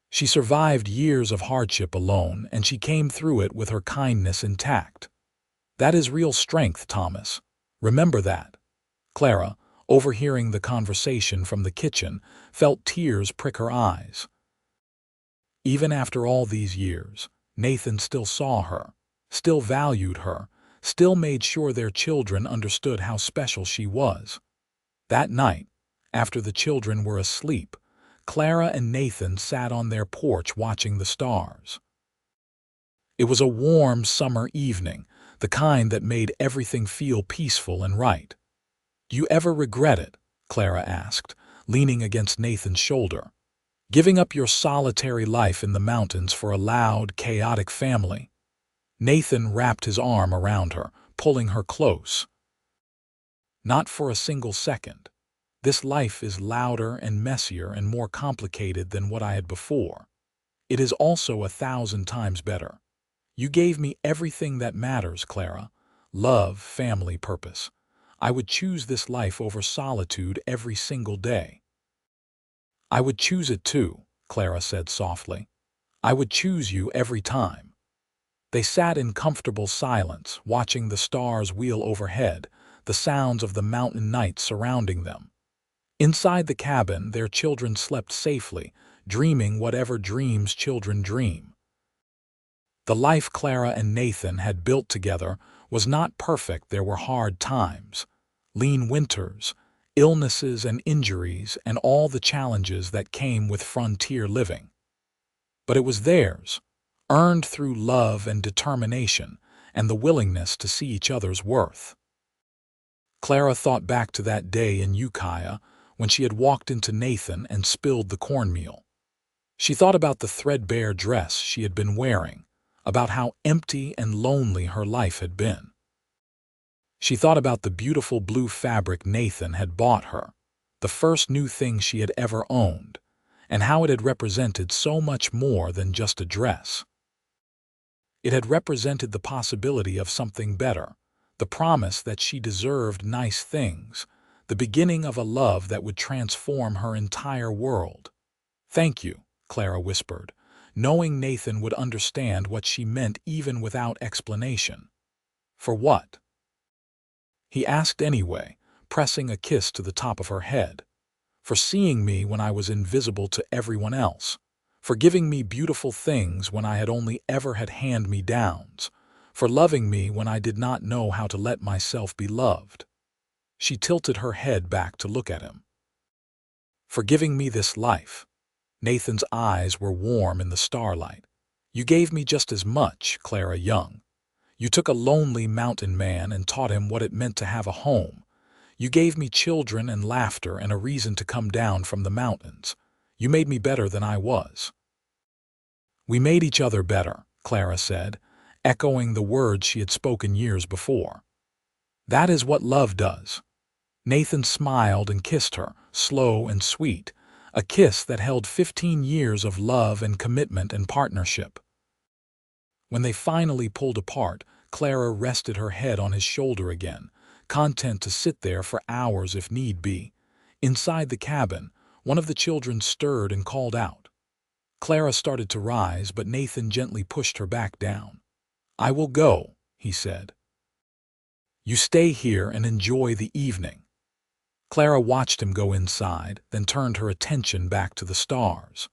"She survived years of hardship alone, and she came through it with her kindness intact. That is real strength, Thomas. Remember that." Clara, overhearing the conversation from the kitchen, felt tears prick her eyes. Even after all these years, Nathan still saw her, still valued her, still made sure their children understood how special she was. That night, after the children were asleep, Clara and Nathan sat on their porch watching the stars. It was a warm summer evening, the kind that made everything feel peaceful and right. "Do you ever regret it?" Clara asked, leaning against Nathan's shoulder. "Giving up your solitary life in the mountains for a loud, chaotic family?" Nathan wrapped his arm around her, pulling her close. "Not for a single second. This life is louder and messier and more complicated than what I had before. It is also 1,000 times better. You gave me everything that matters, Clara. Love, family, purpose. I would choose this life over solitude every single day." "I would choose it too," Clara said softly. "I would choose you every time." They sat in comfortable silence, watching the stars wheel overhead, the sounds of the mountain night surrounding them. Inside the cabin, their children slept safely, dreaming whatever dreams children dream. The life Clara and Nathan had built together was not perfect. There were hard times, lean winters, illnesses and injuries, and all the challenges that came with frontier living. But it was theirs, earned through love and determination and the willingness to see each other's worth. Clara thought back to that day in Ukiah when she had walked into Nathan and spilled the cornmeal. She thought about the threadbare dress she had been wearing, about how empty and lonely her life had been. She thought about the beautiful blue fabric Nathan had bought her, the first new thing she had ever owned, and how it had represented so much more than just a dress. It had represented the possibility of something better, the promise that she deserved nice things, the beginning of a love that would transform her entire world. "Thank you," Clara whispered, knowing Nathan would understand what she meant even without explanation. "For what?" he asked anyway, pressing a kiss to the top of her head. "For seeing me when I was invisible to everyone else, for giving me beautiful things when I had only ever had hand-me-downs, for loving me when I did not know how to let myself be loved." She tilted her head back to look at him. "For giving me this life." Nathan's eyes were warm in the starlight. "You gave me just as much, Clara Young. You took a lonely mountain man and taught him what it meant to have a home. You gave me children and laughter and a reason to come down from the mountains. You made me better than I was." "We made each other better," Clara said, echoing the words she had spoken years before. "That is what love does." Nathan smiled and kissed her, slow and sweet, a kiss that held 15 years of love and commitment and partnership. When they finally pulled apart, Clara rested her head on his shoulder again, content to sit there for hours if need be. Inside the cabin, one of the children stirred and called out. Clara started to rise, but Nathan gently pushed her back down. "I will go," he said. "You stay here and enjoy the evening." Clara watched him go inside, then turned her attention back to the stars.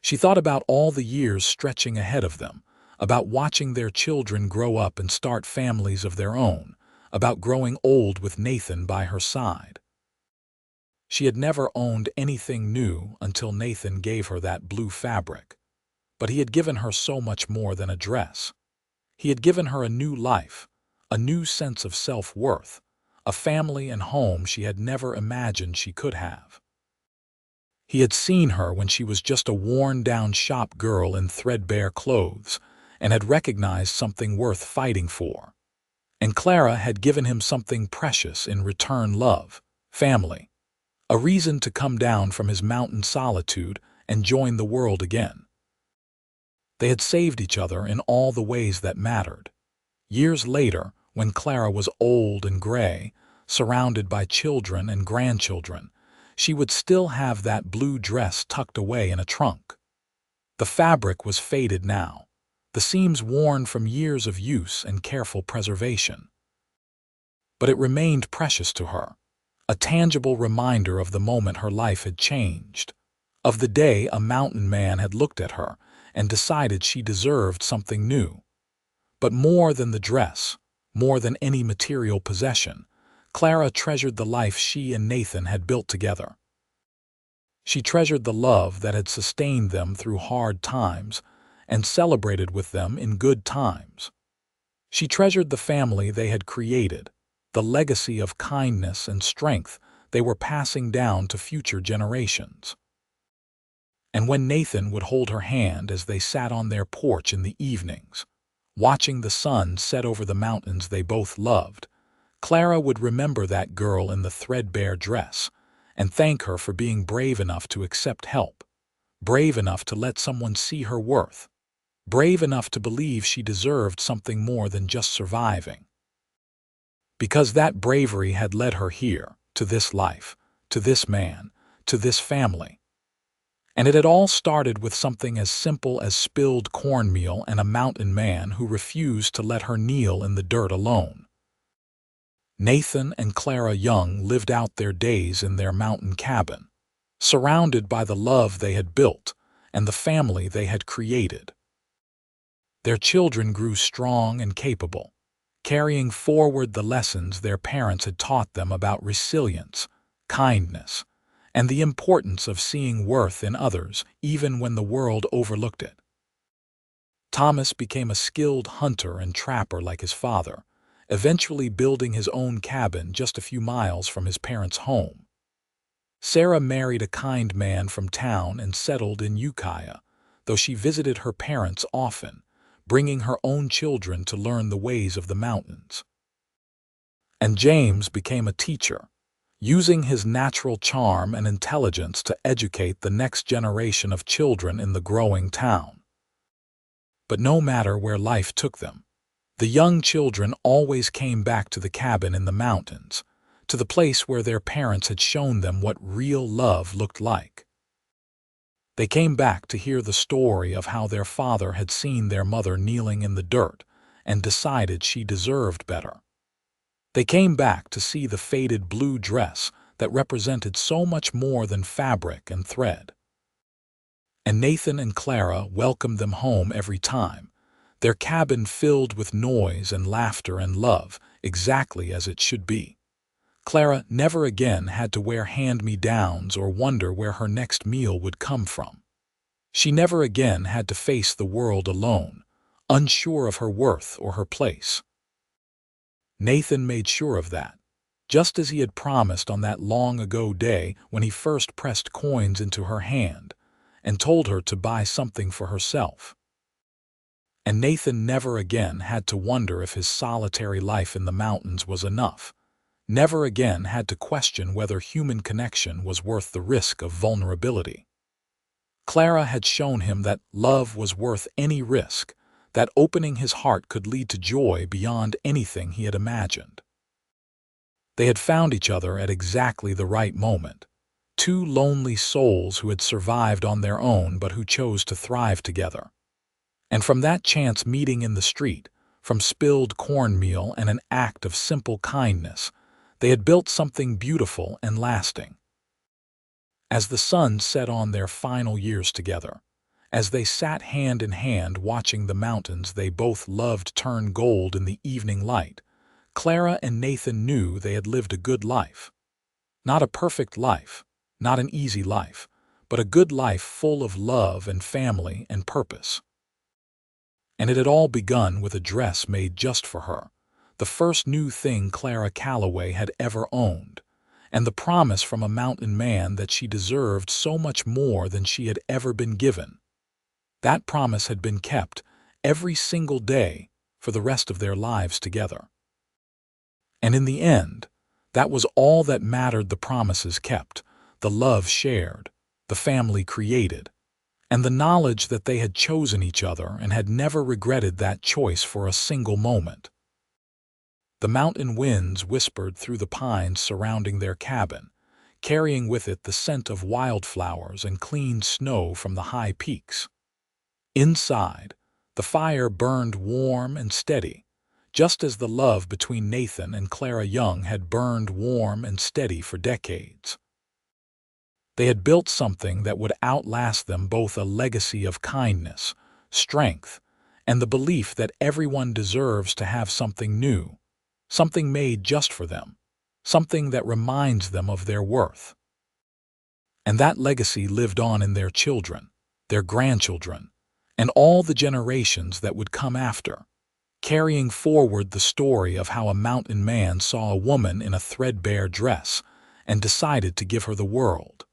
She thought about all the years stretching ahead of them, about watching their children grow up and start families of their own, about growing old with Nathan by her side. She had never owned anything new until Nathan gave her that blue fabric. But he had given her so much more than a dress. He had given her a new life, a new sense of self-worth, a family and home she had never imagined she could have. He had seen her when she was just a worn-down shop girl in threadbare clothes and had recognized something worth fighting for. And Clara had given him something precious in return: love, family, a reason to come down from his mountain solitude and join the world again. They had saved each other in all the ways that mattered. Years later, when Clara was old and gray, surrounded by children and grandchildren, she would still have that blue dress tucked away in a trunk. The fabric was faded now, the seams worn from years of use and careful preservation. But it remained precious to her, a tangible reminder of the moment her life had changed, of the day a mountain man had looked at her and decided she deserved something new. But more than the dress, more than any material possession, Clara treasured the life she and Nathan had built together. She treasured the love that had sustained them through hard times and celebrated with them in good times. She treasured the family they had created, the legacy of kindness and strength they were passing down to future generations. And when Nathan would hold her hand as they sat on their porch in the evenings, watching the sun set over the mountains they both loved, Clara would remember that girl in the threadbare dress and thank her for being brave enough to accept help, brave enough to let someone see her worth, brave enough to believe she deserved something more than just surviving. Because that bravery had led her here, to this life, to this man, to this family. And it had all started with something as simple as spilled cornmeal and a mountain man who refused to let her kneel in the dirt alone. Nathan and Clara Young lived out their days in their mountain cabin, surrounded by the love they had built and the family they had created. Their children grew strong and capable, carrying forward the lessons their parents had taught them about resilience, kindness, and the importance of seeing worth in others even when the world overlooked it. Thomas became a skilled hunter and trapper like his father, eventually building his own cabin just a few miles from his parents' home. Sarah married a kind man from town and settled in Ukiah, though she visited her parents often, bringing her own children to learn the ways of the mountains. And James became a teacher, using his natural charm and intelligence to educate the next generation of children in the growing town. But no matter where life took them, the young children always came back to the cabin in the mountains, to the place where their parents had shown them what real love looked like. They came back to hear the story of how their father had seen their mother kneeling in the dirt and decided she deserved better. They came back to see the faded blue dress that represented so much more than fabric and thread. And Nathan and Clara welcomed them home every time, their cabin filled with noise and laughter and love, exactly as it should be. Clara never again had to wear hand-me-downs or wonder where her next meal would come from. She never again had to face the world alone, unsure of her worth or her place. Nathan made sure of that. just as he had promised on that long-ago day when he first pressed coins into her hand and told her to buy something for herself. And Nathan never again had to wonder if his solitary life in the mountains was enough, never again had to question whether human connection was worth the risk of vulnerability. Clara had shown him that love was worth any risk, that opening his heart could lead to joy beyond anything he had imagined. They had found each other at exactly the right moment, two lonely souls who had survived on their own but who chose to thrive together. And from that chance meeting in the street, from spilled cornmeal and an act of simple kindness, they had built something beautiful and lasting. As the sun set on their final years together, as they sat hand in hand watching the mountains they both loved turn gold in the evening light, Clara and Nathan knew they had lived a good life. Not a perfect life, not an easy life, but a good life full of love and family and purpose. And it had all begun with a dress made just for her, the first new thing Clara Calloway had ever owned, and the promise from a mountain man that she deserved so much more than she had ever been given. That promise had been kept every single day for the rest of their lives together. And in the end, that was all that mattered: the promises kept, the love shared, the family created, and the knowledge that they had chosen each other and had never regretted that choice for a single moment. The mountain winds whispered through the pines surrounding their cabin, carrying with it the scent of wildflowers and clean snow from the high peaks. Inside, the fire burned warm and steady, just as the love between Nathan and Clara Young had burned warm and steady for decades. They had built something that would outlast them both: a legacy of kindness, strength, and the belief that everyone deserves to have something new, something made just for them, something that reminds them of their worth. And that legacy lived on in their children, their grandchildren, and all the generations that would come after, carrying forward the story of how a mountain man saw a woman in a threadbare dress and decided to give her the world.